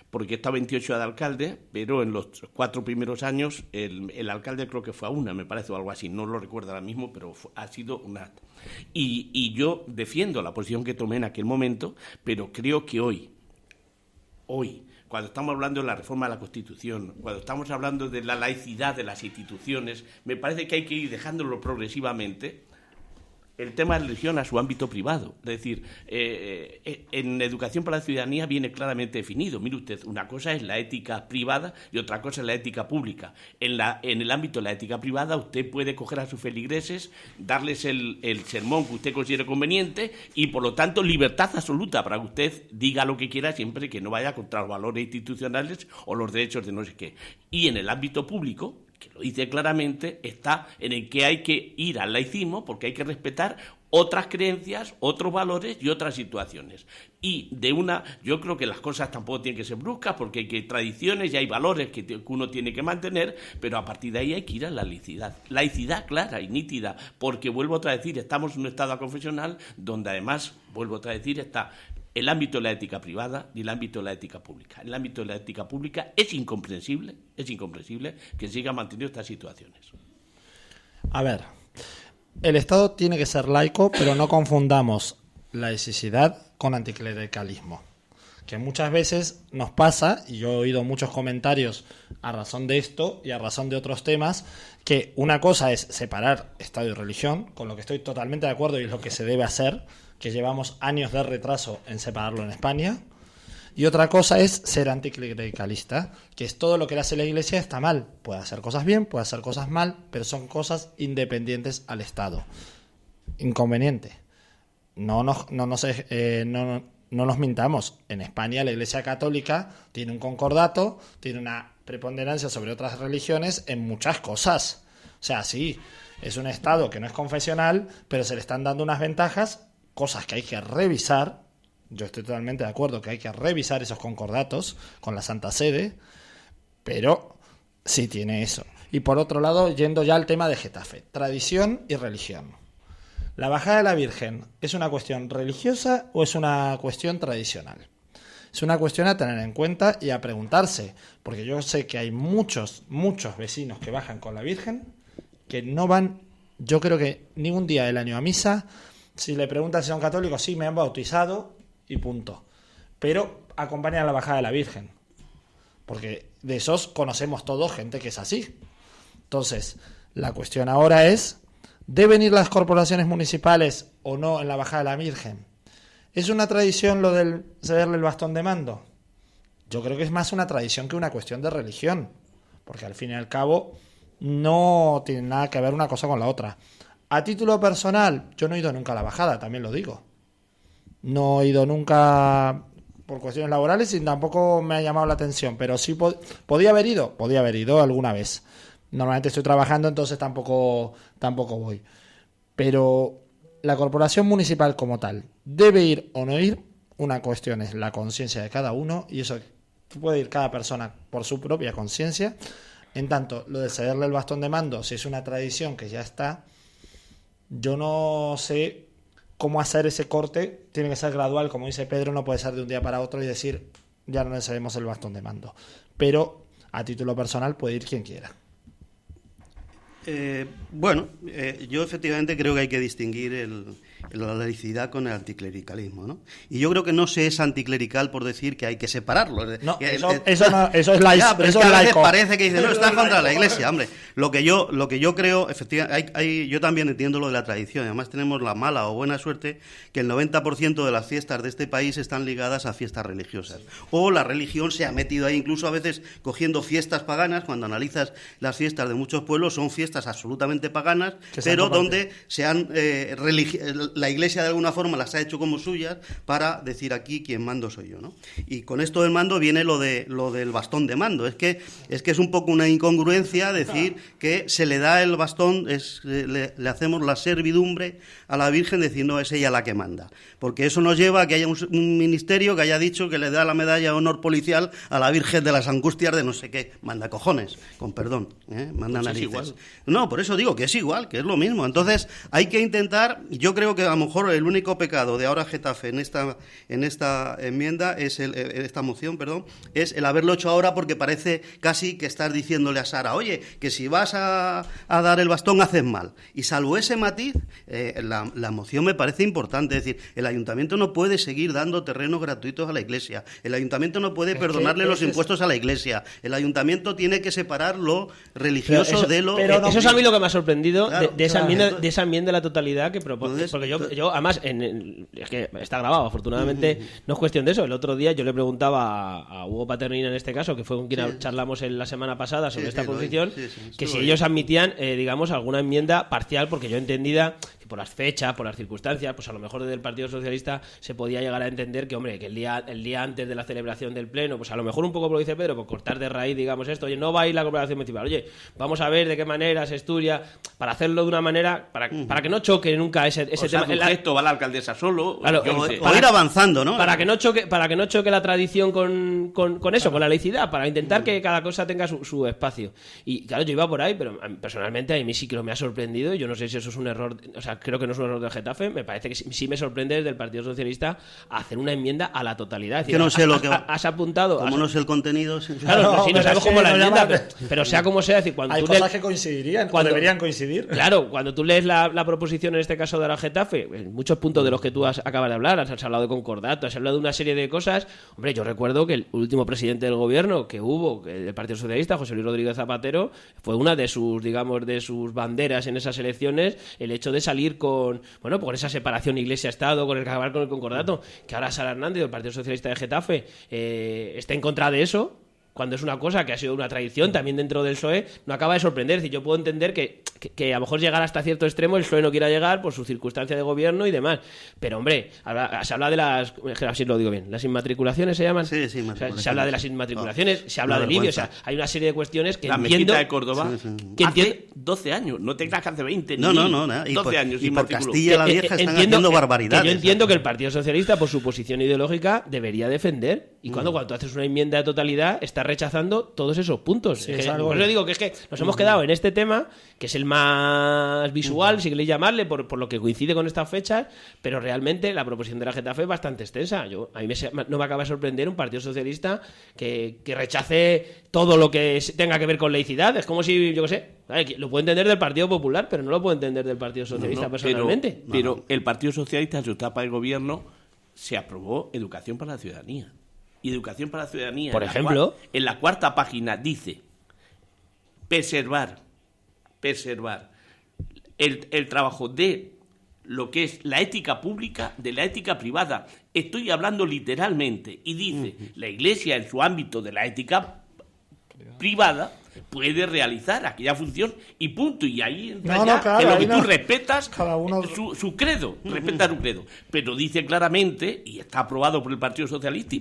Porque está 28 de alcalde, pero en los 4 primeros años el alcalde creo que fue a una, me parece, o algo así, no lo recuerdo ahora mismo, pero ha sido una. Y yo defiendo la posición que tomé en aquel momento, pero creo que hoy, cuando estamos hablando de la reforma de la Constitución, cuando estamos hablando de la laicidad de las instituciones, me parece que hay que ir dejándolo progresivamente el tema de la religión a su ámbito privado. Es decir, en Educación para la Ciudadanía viene claramente definido. Mire usted, una cosa es la ética privada y otra cosa es la ética pública. En el ámbito de la ética privada usted puede coger a sus feligreses, darles el sermón que usted considere conveniente y, por lo tanto, libertad absoluta para que usted diga lo que quiera siempre que no vaya contra los valores institucionales o los derechos de no sé qué. Y en el ámbito público, que lo dice claramente, está en el que hay que ir al laicismo porque hay que respetar otras creencias, otros valores y otras situaciones. Y yo creo que las cosas tampoco tienen que ser bruscas porque hay tradiciones y hay valores que uno tiene que mantener, pero a partir de ahí hay que ir a la laicidad. Laicidad clara y nítida, porque vuelvo otra vez a decir, estamos en un estado confesional donde además, vuelvo otra vez a decir, está el ámbito de la ética privada y el ámbito de la ética pública. En el ámbito de la ética pública es incomprensible que siga manteniendo estas situaciones. A ver, el Estado tiene que ser laico, pero no confundamos laicidad con anticlericalismo. Que muchas veces nos pasa, y yo he oído muchos comentarios a razón de esto y a razón de otros temas, que una cosa es separar Estado y religión, con lo que estoy totalmente de acuerdo y es lo que se debe hacer, que llevamos años de retraso en separarlo en España, y otra cosa es ser anticlericalista, que es todo lo que le hace la Iglesia está mal. Puede hacer cosas bien, puede hacer cosas mal, pero son cosas independientes al Estado. Inconveniente. No nos mintamos. En España la Iglesia Católica tiene un concordato, tiene una preponderancia sobre otras religiones en muchas cosas. O sea, sí, es un Estado que no es confesional, pero se le están dando unas ventajas, cosas que hay que revisar. Yo estoy totalmente de acuerdo que hay que revisar esos concordatos con la Santa Sede, pero sí tiene eso. Y por otro lado, yendo ya al tema de Getafe, tradición y religión. ¿La bajada de la Virgen es una cuestión religiosa o es una cuestión tradicional? Es una cuestión a tener en cuenta y a preguntarse, porque yo sé que hay muchos vecinos que bajan con la Virgen que no van, yo creo que ningún día del año a misa. Si le preguntan si son católicos, sí, me han bautizado y punto. Pero acompañan a la bajada de la Virgen, porque de esos conocemos todos gente que es así. Entonces, la cuestión ahora es, ¿deben ir las corporaciones municipales o no en la bajada de la Virgen? ¿Es una tradición lo del cederle el bastón de mando? Yo creo que es más una tradición que una cuestión de religión, porque al fin y al cabo no tiene nada que ver una cosa con la otra. A título personal, yo no he ido nunca a la bajada, también lo digo. No he ido nunca por cuestiones laborales y tampoco me ha llamado la atención, pero sí podía haber ido alguna vez. Normalmente estoy trabajando, entonces tampoco voy. Pero la corporación municipal como tal, ¿debe ir o no ir? Una cuestión es la conciencia de cada uno y eso puede ir cada persona por su propia conciencia. En tanto, lo de cederle el bastón de mando, si es una tradición que ya está, yo no sé cómo hacer ese corte. Tiene que ser gradual, como dice Pedro, no puede ser de un día para otro y decir, ya no le cedemos el bastón de mando. Pero a título personal puede ir quien quiera. Yo efectivamente creo que hay que distinguir la laicidad con el anticlericalismo, ¿no? Y yo creo que no se es anticlerical por decir que hay que separarlo. No, eso es laico. Pero es que a veces parece que dice, no, está contra la Iglesia, hombre. Lo que yo creo, efectivamente, yo también entiendo lo de la tradición. Además tenemos la mala o buena suerte que el 90% de las fiestas de este país están ligadas a fiestas religiosas. O la religión se ha metido ahí, incluso a veces cogiendo fiestas paganas. Cuando analizas las fiestas de muchos pueblos, son fiestas fiestas absolutamente paganas, Que sean pero compartidas. donde la Iglesia de alguna forma las ha hecho como suyas para decir aquí quien mando soy yo, ¿no? Y con esto del mando viene lo del bastón de mando. Es que es un poco una incongruencia decir que se le da el bastón, le hacemos la servidumbre a la Virgen, decir no, es ella la que manda. Porque eso nos lleva a que haya un ministerio que haya dicho que le da la medalla de honor policial a la Virgen de las Angustias de no sé qué. Manda cojones, con perdón, manda Pues narices. es igual. No, por eso digo que es igual, que es lo mismo. Entonces hay que intentar, yo creo que a lo mejor el único pecado de ahora Getafe en esta enmienda es esta moción, es el haberlo hecho ahora, porque parece casi que estás diciéndole a Sara, oye, que si vas a dar el bastón haces mal. Y salvo ese matiz, la moción me parece importante. Es decir, el ayuntamiento no puede seguir dando terrenos gratuitos a la Iglesia. El ayuntamiento no puede perdonarle los impuestos a la Iglesia. El ayuntamiento tiene que separar lo religioso de lo... Eso es a mí lo que me ha sorprendido Claro, de esa claro. enmienda, de esa enmienda a la totalidad que propone. Entonces, Porque yo además, es que está grabado, afortunadamente, no es cuestión de eso. El otro día yo le preguntaba a Hugo Paternina, en este caso, que fue con quien charlamos la semana pasada sobre esta lo vi. posición, Sí, que estuvo si bien. ellos admitían, digamos, alguna enmienda parcial, porque yo entendida que por las fechas, por las circunstancias, pues a lo mejor desde el Partido Socialista se podía llegar a entender que, hombre, que el día antes de la celebración del Pleno, pues a lo mejor un poco por lo dice Pedro, por cortar de raíz, digamos esto, oye, no va a ir la corporación municipal, oye, vamos a ver de qué manera se estudia, para hacerlo de una manera, para que no choque nunca ese O sea, tema. un gesto, va la alcaldesa solo. Claro, yo no sé. O ir avanzando, ¿no? Para que no choque la tradición con eso, con la laicidad, para intentar que cada cosa tenga su espacio. Y claro, yo iba por ahí, pero personalmente a mí sí que me ha sorprendido, y yo no sé si eso es un error, o sea, creo que no es un error de Getafe, me parece que sí me sorprende desde el Partido Socialista hacer una enmienda a la totalidad. Es decir, Que no sé lo que has apuntado... Como no sé el contenido... sí. Claro, No, sí, no pero sabemos es que cómo la no enmienda, llama- pero sea como sea, es decir, cuando Hay tú cosas que coincidirían, cuando- o deberían coincidir. Claro, cuando tú lees la proposición, en este caso de la Getafe, en muchos puntos de los que tú acabas de hablar, has hablado de concordato, has hablado de una serie de cosas. Hombre, yo recuerdo que el último presidente del gobierno que hubo, del Partido Socialista, José Luis Rodríguez Zapatero, fue una de sus, digamos, de sus banderas en esas elecciones, el hecho de salir con esa separación Iglesia-Estado, con el acabar con el concordato, que ahora Sara Hernández, del Partido Socialista de Getafe, está en contra de eso, cuando es una cosa que ha sido una tradición también dentro del PSOE, no acaba de sorprender. Es decir, yo puedo entender que a lo mejor llegar hasta cierto extremo el PSOE no quiera llegar por su circunstancia de gobierno y demás. Pero, hombre, se habla de las... Así lo digo bien. ¿Las inmatriculaciones se llaman? Sí, O sea, se habla de las inmatriculaciones, se habla Una del IBI. O sea, vergüenza. hay una serie de cuestiones que La entiendo... mezquita de Córdoba Que hace 12 años. No te creas que hace 20. No, ni nada. 12 años. Y por inmatriculó. Castilla la Vieja están haciendo barbaridades. Que yo entiendo que el Partido Socialista, por su posición ideológica, debería defender. Y cuando tú haces una enmienda de totalidad, estás rechazando todos esos puntos. Sí, Es que, es algo- por eso digo que es que nos hemos quedado en este tema, que es el más visual, si queréis llamarle, por lo que coincide con estas fechas, pero realmente la proposición de la Getafe es bastante extensa. A mí no me acaba de sorprender un Partido Socialista que rechace todo lo que tenga que ver con laicidad. Es como si, yo qué sé, lo puedo entender del Partido Popular, pero no lo puedo entender del Partido Socialista No, personalmente. Pero el Partido Socialista, en su etapa de gobierno, se aprobó Educación para la Ciudadanía. Y Educación para la Ciudadanía, Por ejemplo, en la cuarta página dice preservar el trabajo de lo que es la ética pública de la ética privada. Estoy hablando literalmente. Y dice, la Iglesia en su ámbito de la ética privada puede realizar aquella función y punto. Y ahí entra No, ya claro, en lo ahí que no. tú respetas Cada uno- su credo, respetar un credo. Pero dice claramente, y está aprobado por el Partido Socialista y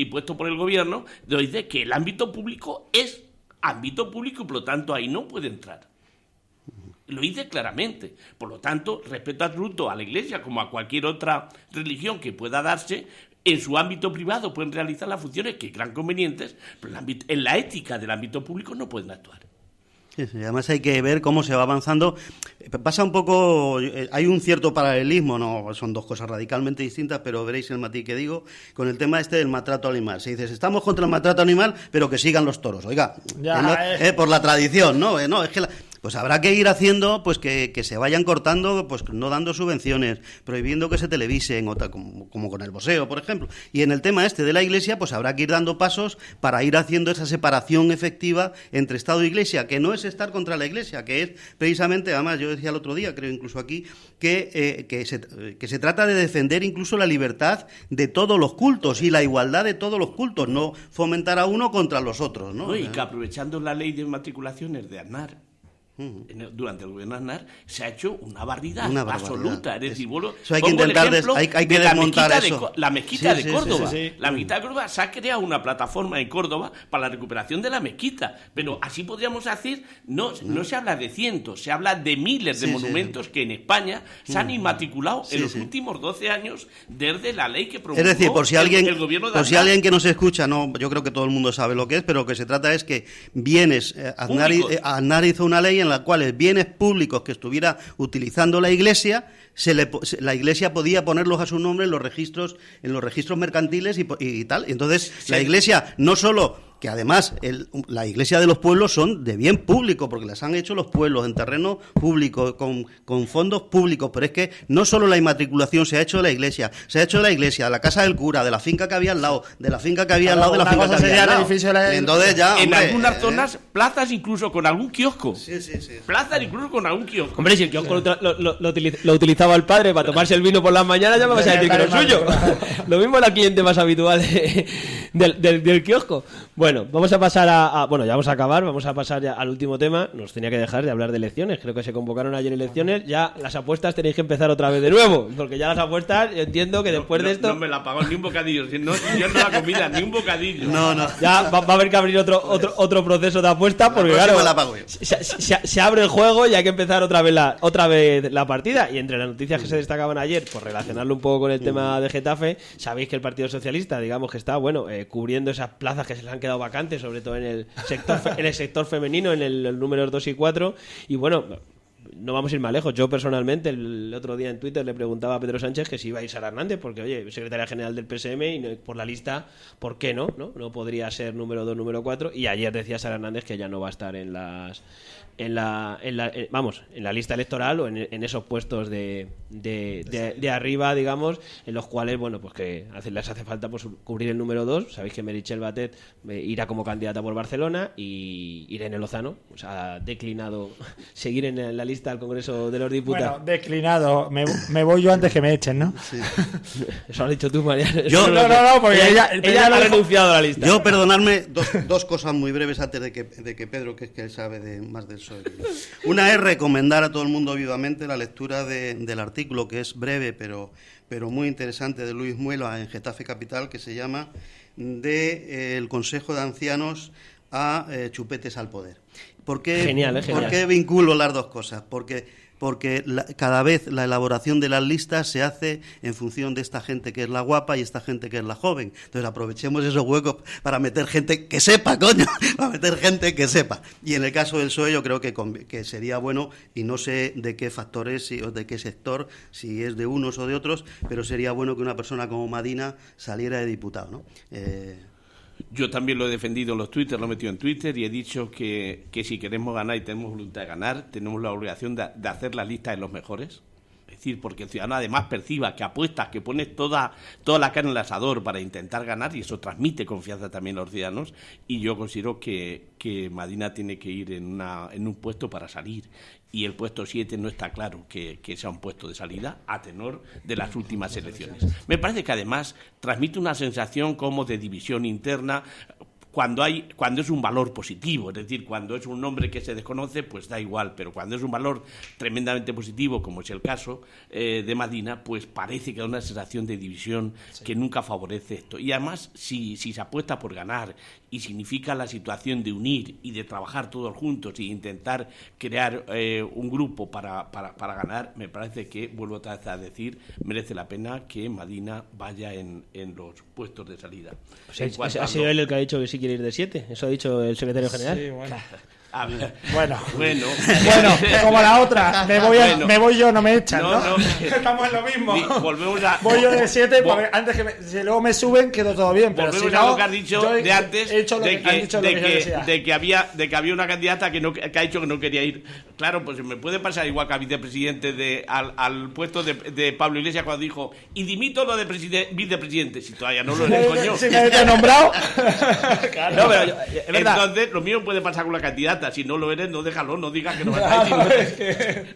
puesto por el gobierno, dice que el ámbito público es ámbito público y por lo tanto ahí no puede entrar. Lo dice claramente. Por lo tanto, respeto absoluto a la Iglesia como a cualquier otra religión que pueda darse. En su ámbito privado pueden realizar las funciones que crean convenientes, pero en la ética del ámbito público no pueden actuar. Sí, además hay que ver cómo se va avanzando. Pasa un poco, hay un cierto paralelismo, no son dos cosas radicalmente distintas, pero veréis el matiz que digo, con el tema del maltrato animal. Se dice, estamos contra el maltrato animal, pero que sigan los toros. Oiga, Ya, por la tradición, ¿no? No, es que pues habrá que ir haciendo pues que se vayan cortando, pues no dando subvenciones, prohibiendo que se televisen, como con el boxeo, por ejemplo. Y en el tema de la Iglesia, pues habrá que ir dando pasos para ir haciendo esa separación efectiva entre Estado e Iglesia, que no es estar contra la Iglesia, que es precisamente, además yo decía el otro día, creo incluso aquí, que se trata de defender incluso la libertad de todos los cultos y la igualdad de todos los cultos, no fomentar a uno contra los otros, ¿no? Y que aprovechando la ley de matriculaciones de Aznar, durante el gobierno de Aznar, se ha hecho una barbaridad absoluta. Es decir, eso hay que intentar, hay que desmontar eso. La mezquita de Córdoba. Sí. La mezquita de Córdoba se ha creado una plataforma en Córdoba para la recuperación de la mezquita. Pero así podríamos hacer, no se habla de cientos, se habla de miles de monumentos que en España se han inmatriculado en los últimos 12 años desde la ley que promulgó es decir, por si alguien, el gobierno de por si alguien que nos escucha, no, yo creo que todo el mundo sabe lo que es, pero lo que se trata es que bienes, Aznar hizo una ley en la cual bienes públicos que estuviera utilizando la Iglesia, la Iglesia podía ponerlos a su nombre en los registros mercantiles y tal. Entonces, la Iglesia no solo... que además la iglesia de los pueblos son de bien público, porque las han hecho los pueblos en terreno público, con fondos públicos, pero es que no solo la inmatriculación se ha hecho de la iglesia, de la casa del cura, de la finca que había al lado, de la finca que había al lado, de la finca que había al lado. Entonces ya, en algunas zonas, plazas incluso con algún kiosco. Sí. Plazas incluso con algún kiosco. Hombre, si el kiosco lo utilizaba el padre para tomarse el vino por las mañanas, ya me vas a decir que no es suyo. Lo mismo la cliente más habitual del kiosco. Bueno, vamos a pasar bueno, ya vamos a acabar, vamos a pasar ya al último tema. Nos tenía que dejar de hablar de elecciones. Creo que se convocaron ayer elecciones. Ya las apuestas tenéis que empezar otra vez de nuevo, porque ya las apuestas, yo entiendo que después de esto... No me la pagó ni un bocadillo. Yo no la comida, ni un bocadillo. No. Ya va a haber que abrir otro proceso de apuestas, porque claro, la pago yo. se abre el juego y hay que empezar otra vez la partida. Y entre las noticias que se destacaban ayer, por relacionarlo un poco con el tema de Getafe, sabéis que el Partido Socialista, digamos que está, cubriendo esas plazas que se le han quedado vacantes, sobre todo en el sector femenino, en el número 2 y 4, y bueno, no vamos a ir más lejos. Yo personalmente el otro día en Twitter le preguntaba a Pedro Sánchez que si iba a ir Sara Hernández, porque oye, secretaria general del PSM y por la lista, ¿por qué no podría ser número 2, número 4? Y ayer decía Sara Hernández que ya no va a estar en la lista electoral o en esos puestos de arriba, digamos, en los cuales, pues que les hace falta cubrir el número 2. Sabéis que Meritxell Batet irá como candidata por Barcelona y Irene Lozano ha declinado seguir en la lista al Congreso de los Diputados. Bueno, declinado. Me voy yo antes que me echen, ¿no? Sí. Eso lo has dicho tú, Mariano. No, porque ella ha renunciado a la lista. Yo, perdonadme, dos cosas muy breves antes de que Pedro, que es que él sabe más del PSOE. Una es recomendar a todo el mundo vivamente la lectura del artículo, que es breve pero muy interesante, de Luis Muela en Getafe Capital, que se llama el Consejo de Ancianos a chupetes al poder. ¿Por qué, genial. ¿Por qué vinculo las dos cosas? Porque cada vez la elaboración de las listas se hace en función de esta gente que es la guapa y esta gente que es la joven. Entonces aprovechemos esos huecos para meter gente que sepa, coño, para meter gente que sepa. Y en el caso del PSOE yo creo que sería bueno, y no sé de qué factores o de qué sector, si es de unos o de otros, pero sería bueno que una persona como Madina saliera de diputado, ¿no? Yo también lo he defendido en los Twitter, lo he metido en Twitter y he dicho que si queremos ganar y tenemos voluntad de ganar, tenemos la obligación de hacer la lista de los mejores. Es decir, porque el ciudadano además perciba que apuestas, que pones toda la carne en el asador para intentar ganar, y eso transmite confianza también a los ciudadanos, y yo considero que Madina tiene que ir en un puesto para salir, y el puesto 7 no está claro que sea un puesto de salida a tenor de las últimas elecciones. Me parece que además transmite una sensación como de división interna, cuando es un valor positivo, es decir, cuando es un nombre que se desconoce, pues da igual, pero cuando es un valor tremendamente positivo, como es el caso de Madina, pues parece que da una sensación de división que nunca favorece esto. Y además, si se apuesta por ganar y significa la situación de unir y de trabajar todos juntos y intentar crear un grupo para ganar, me parece que, vuelvo otra vez a decir, merece la pena que Madina vaya en los puestos de salida. O sea, ha sido él el que ha dicho que sí quiere ir de 7, eso ha dicho el secretario general. Sí, bueno. A ver. Bueno, Bueno, como la otra, me voy yo, no me echan, ¿no? Estamos en lo mismo. Voy yo de 7, porque antes si luego me suben quedo todo bien, pero volvemos si a no, lo que has dicho de antes, de que había una candidata que ha dicho que no quería ir. Claro, pues me puede pasar igual que al vicepresidente al puesto de Pablo Iglesias cuando dijo, y dimito lo de vicepresidente, si todavía no lo eres, coño. Si me he nombrado. Claro. No, pero es verdad. Entonces, lo mismo puede pasar con la candidata. Si no lo eres, no déjalo, no digas que no vas a ir.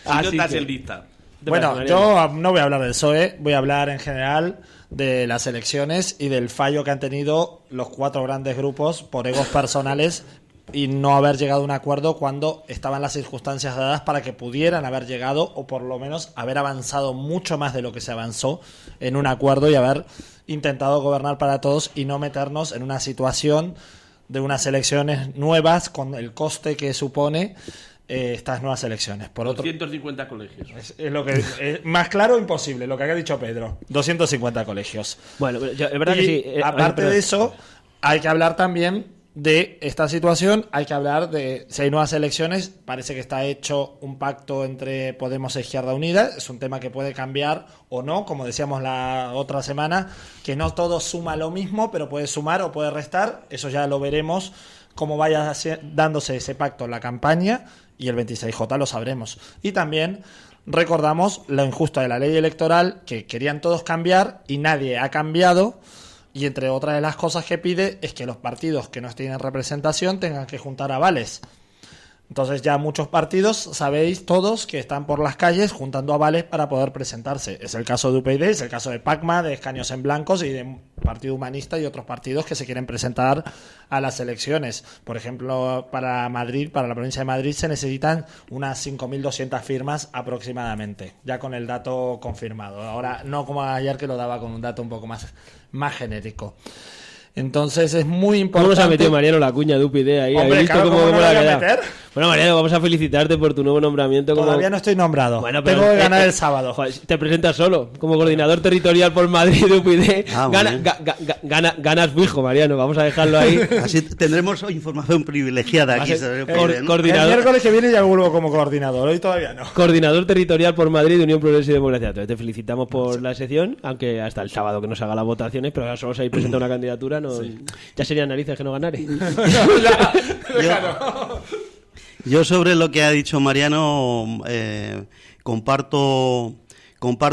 Si no estás en lista. Bueno, yo no voy a hablar del PSOE, voy a hablar en general de las elecciones y del fallo que han tenido los 4 grandes grupos por egos personales y no haber llegado a un acuerdo cuando estaban las circunstancias dadas para que pudieran haber llegado o por lo menos haber avanzado mucho más de lo que se avanzó en un acuerdo y haber intentado gobernar para todos y no meternos en una situación de unas elecciones nuevas con el coste que supone estas nuevas elecciones. Por otro, 250 colegios. es lo que más claro imposible, lo que ha dicho Pedro. 250 colegios. Bueno, es verdad que sí. Aparte de eso, hay que hablar también de esta situación, hay que hablar de si hay nuevas elecciones. Parece que está hecho un pacto entre Podemos e Izquierda Unida. Es un tema que puede cambiar o no, como decíamos la otra semana, que no todo suma lo mismo, pero puede sumar o puede restar. Eso ya lo veremos cómo vaya dándose ese pacto en la campaña, y el 26J lo sabremos. Y también recordamos lo injusto de la ley electoral, que querían todos cambiar y nadie ha cambiado. Y entre otras de las cosas que pide es que los partidos que no tienen representación tengan que juntar avales. Entonces ya muchos partidos, sabéis todos, que están por las calles juntando avales para poder presentarse. Es el caso de UPyD, es el caso de PACMA, de Escaños en Blancos y de Partido Humanista y otros partidos que se quieren presentar a las elecciones. Por ejemplo, para Madrid, para la provincia de Madrid, se necesitan unas 5.200 firmas aproximadamente, ya con el dato confirmado. Ahora, no como ayer que lo daba con un dato un poco más genérico. Entonces es muy importante. ¿Cómo nos ha metido Mariano la cuña de UPyD ahí? Hombre, ¿Has visto claro, cómo ¿cómo no la la ha voy a quedado? meter? Bueno, Mariano, vamos a felicitarte por tu nuevo nombramiento. Todavía no estoy nombrado. Bueno, pero tengo que ganar el sábado. Joder, te presentas solo, como coordinador territorial por Madrid de UPyD. Ganas fijo, Mariano, vamos a dejarlo ahí. Así tendremos información privilegiada aquí sobre UPyD, ¿no? Coordinador. El miércoles que viene ya vuelvo como coordinador, hoy todavía no. Coordinador territorial por Madrid de Unión Progreso y Democracia. Entonces te felicitamos por la sección, aunque hasta el sábado que nos haga las votaciones, pero ahora solo se habéis presentado una candidatura, no, ya serían narices que no ganare. Yo sobre lo que ha dicho Mariano comparto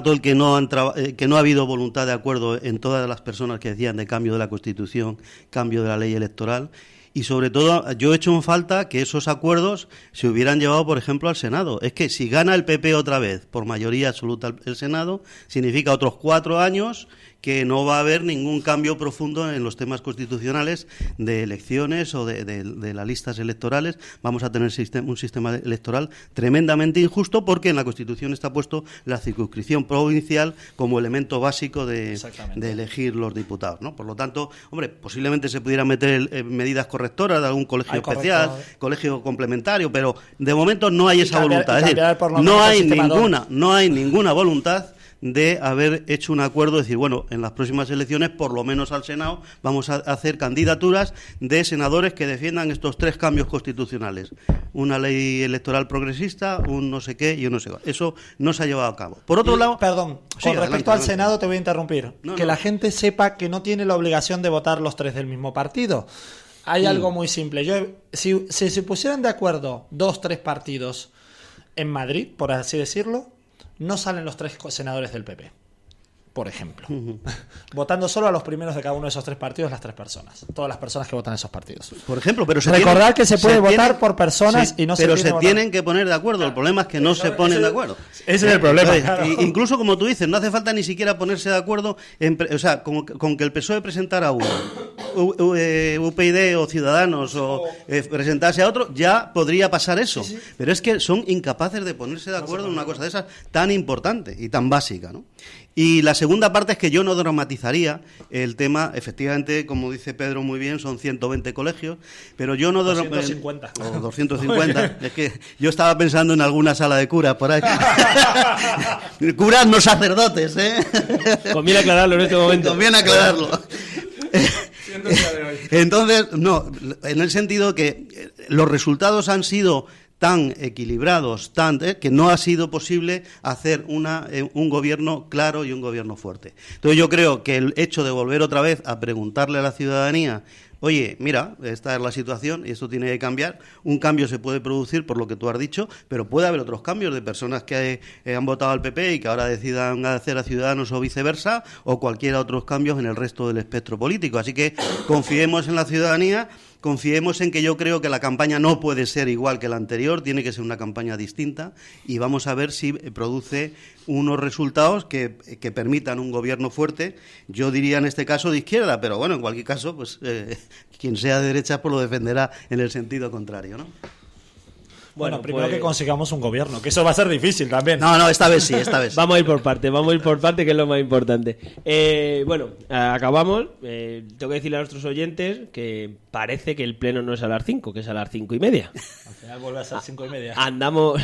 el que no ha habido voluntad de acuerdo en todas las personas que decían de cambio de la Constitución, cambio de la ley electoral. Y sobre todo, yo he hecho en falta que esos acuerdos se hubieran llevado, por ejemplo, al Senado. Es que si gana el PP otra vez, por mayoría absoluta el Senado, significa otros 4 años que no va a haber ningún cambio profundo en los temas constitucionales de elecciones o de las listas electorales. Vamos a tener un sistema electoral tremendamente injusto porque en la Constitución está puesto la circunscripción provincial como elemento básico de elegir los diputados, ¿no? Por lo tanto, hombre, posiblemente se pudieran meter medidas correctoras de algún colegio especial, colegio complementario, pero de momento no hay esa voluntad. Es decir, no hay ninguna voluntad de haber hecho un acuerdo, decir, bueno, en las próximas elecciones, por lo menos al Senado, vamos a hacer candidaturas de senadores que defiendan estos 3 cambios constitucionales. Una ley electoral progresista, un no sé qué y un no sé qué. Eso no se ha llevado a cabo. Por otro lado... Perdón, con respecto al Senado te voy a interrumpir. La gente sepa que no tiene la obligación de votar los 3 del mismo partido. Hay algo muy simple. Si se pusieran de acuerdo 2-3 partidos en Madrid, por así decirlo, no salen los 3 senadores del PP, por ejemplo. Votando solo a los primeros de cada uno de esos 3 partidos, las 3 personas. Todas las personas que votan esos partidos. Por ejemplo, pero recordad que se puede votar por personas y no se pero se tienen que poner de acuerdo. El problema es que no se ponen de acuerdo. Ese es el problema. Claro. Incluso, como tú dices, no hace falta ni siquiera ponerse de acuerdo. O sea, con que el PSOE presentara uno, UPyD o Ciudadanos o presentarse a otro, ya podría pasar eso. Sí. Pero es que son incapaces de ponerse de acuerdo en una cosa de esas tan importante y tan básica, ¿no? Y la segunda parte es que yo no dramatizaría el tema, efectivamente, como dice Pedro muy bien, son 120 colegios, pero yo no... 250. O 250. Es que yo estaba pensando en alguna sala de curas por ahí. Curas no sacerdotes, ¿eh? Conviene aclararlo en este momento. Conviene aclararlo. Entonces, no, en el sentido que los resultados han sido tan equilibrados, que no ha sido posible hacer un gobierno claro y un gobierno fuerte. Entonces yo creo que el hecho de volver otra vez a preguntarle a la ciudadanía, oye, mira, esta es la situación y esto tiene que cambiar, un cambio se puede producir por lo que tú has dicho, pero puede haber otros cambios de personas que han votado al PP y que ahora decidan hacer a Ciudadanos o viceversa, o cualquier otros cambios en el resto del espectro político. Así que confiemos en la ciudadanía, confiemos en que yo creo que la campaña no puede ser igual que la anterior, tiene que ser una campaña distinta y vamos a ver si produce unos resultados que permitan un gobierno fuerte. Yo diría en este caso de izquierda, pero bueno, en cualquier caso, pues quien sea de derecha pues lo defenderá en el sentido contrario, ¿no? Bueno, primero que consigamos un gobierno, que eso va a ser difícil también. No, esta vez sí, esta vez. Vamos a ir por parte, que es lo más importante. Bueno, acabamos. Tengo que decirle a nuestros oyentes que parece que el pleno no es a las 5, que es a las 5:30. Al final vuelve a ser 5:30. Andamos...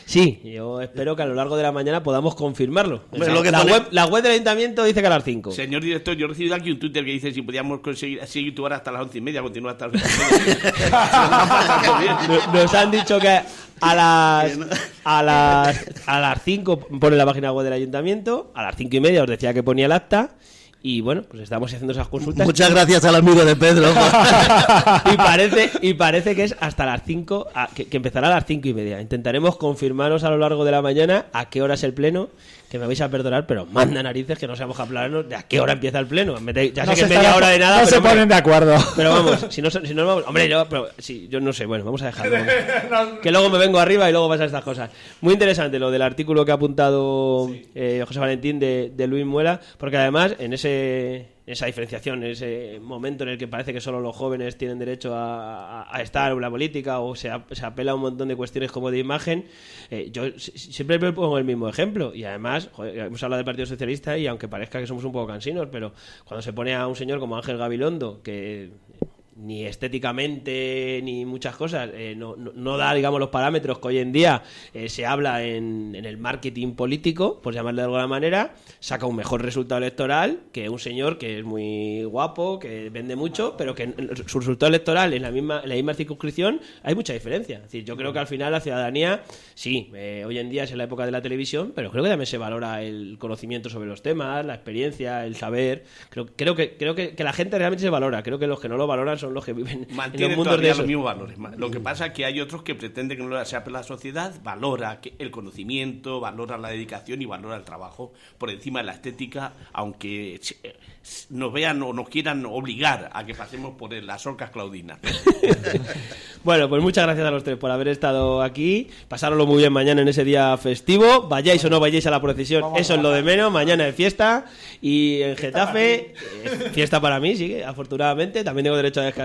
Sí, yo espero que a lo largo de la mañana podamos confirmarlo. Bueno, La web del ayuntamiento dice que a las 5. Señor director, yo he recibido aquí un Twitter que dice si podíamos conseguir seguir tu hora hasta las 11:30, continúa hasta las 11:30. Nos han dicho que a las 5 pone la página web del ayuntamiento, a las 5:30 os decía que ponía el acta. Y bueno, pues estamos haciendo esas consultas. Muchas gracias al amigo de Pedro. y parece que es hasta las 5, que empezará a las 5:30. Intentaremos confirmaros a lo largo de la mañana a qué hora es el pleno, que me vais a perdonar, pero manda narices que no sabemos hablarnos de a qué hora empieza el pleno. Ya sé que es media hora de nada, no pero se ponen de acuerdo. Pero vamos, si no vamos... Hombre, yo no sé, bueno, vamos a dejarlo. Que luego me vengo arriba y luego pasan estas cosas. Muy interesante lo del artículo que ha apuntado José Valentín de Luis Muela, porque además en esa diferenciación, en ese momento en el que parece que solo los jóvenes tienen derecho a estar en la política o se apela a un montón de cuestiones como de imagen, yo siempre me pongo el mismo ejemplo y además, hemos hablado del Partido Socialista y aunque parezca que somos un poco cansinos, pero cuando se pone a un señor como Ángel Gabilondo, que ni estéticamente ni muchas cosas no da, digamos, los parámetros que hoy en día se habla en el marketing político, por llamarle de alguna manera, saca un mejor resultado electoral que un señor que es muy guapo, que vende mucho, pero que su resultado electoral en la misma circunscripción hay mucha diferencia. Es decir, yo creo que al final la ciudadanía, sí, hoy en día es en la época de la televisión, pero creo que también se valora el conocimiento sobre los temas, la experiencia, el saber. Creo que la gente realmente se valora. Creo que los que no lo valoran son los que viven mantienen en los mundos de los mismos valores. Lo que pasa es que hay otros que pretenden que no sea, pero la sociedad valora el conocimiento, valora la dedicación y valora el trabajo por encima de la estética, aunque nos vean o nos quieran obligar a que pasemos por las orcas claudinas. Bueno, pues muchas gracias a los tres por haber estado aquí. Pasároslo muy bien mañana en ese día festivo. Vayáis o no vayáis a la procesión, eso es lo de menos. Mañana es fiesta. Y en Getafe, fiesta para mí, sí, afortunadamente. También tengo derecho a descansar.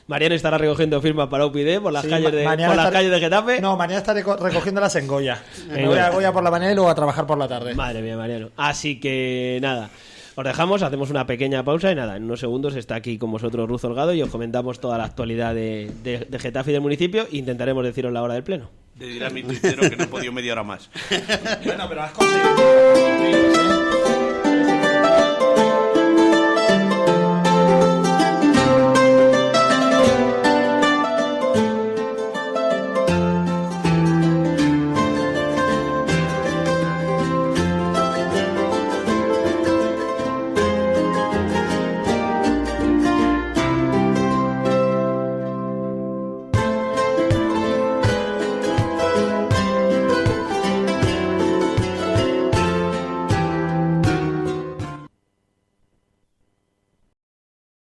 Mariano estará recogiendo firmas para UPyD por las calles de Getafe. No, mañana estaré recogiéndolas en Goya. Me voy a Goya por la mañana y luego a trabajar por la tarde. Madre mía, Mariano. Así que nada, os dejamos, hacemos una pequeña pausa y nada, en unos segundos está aquí con vosotros Ruth Holgado y os comentamos toda la actualidad de Getafe y del municipio e intentaremos deciros la hora del pleno. Le dirá a mi tuitero que no he podido media hora más. Bueno, pero has conseguido.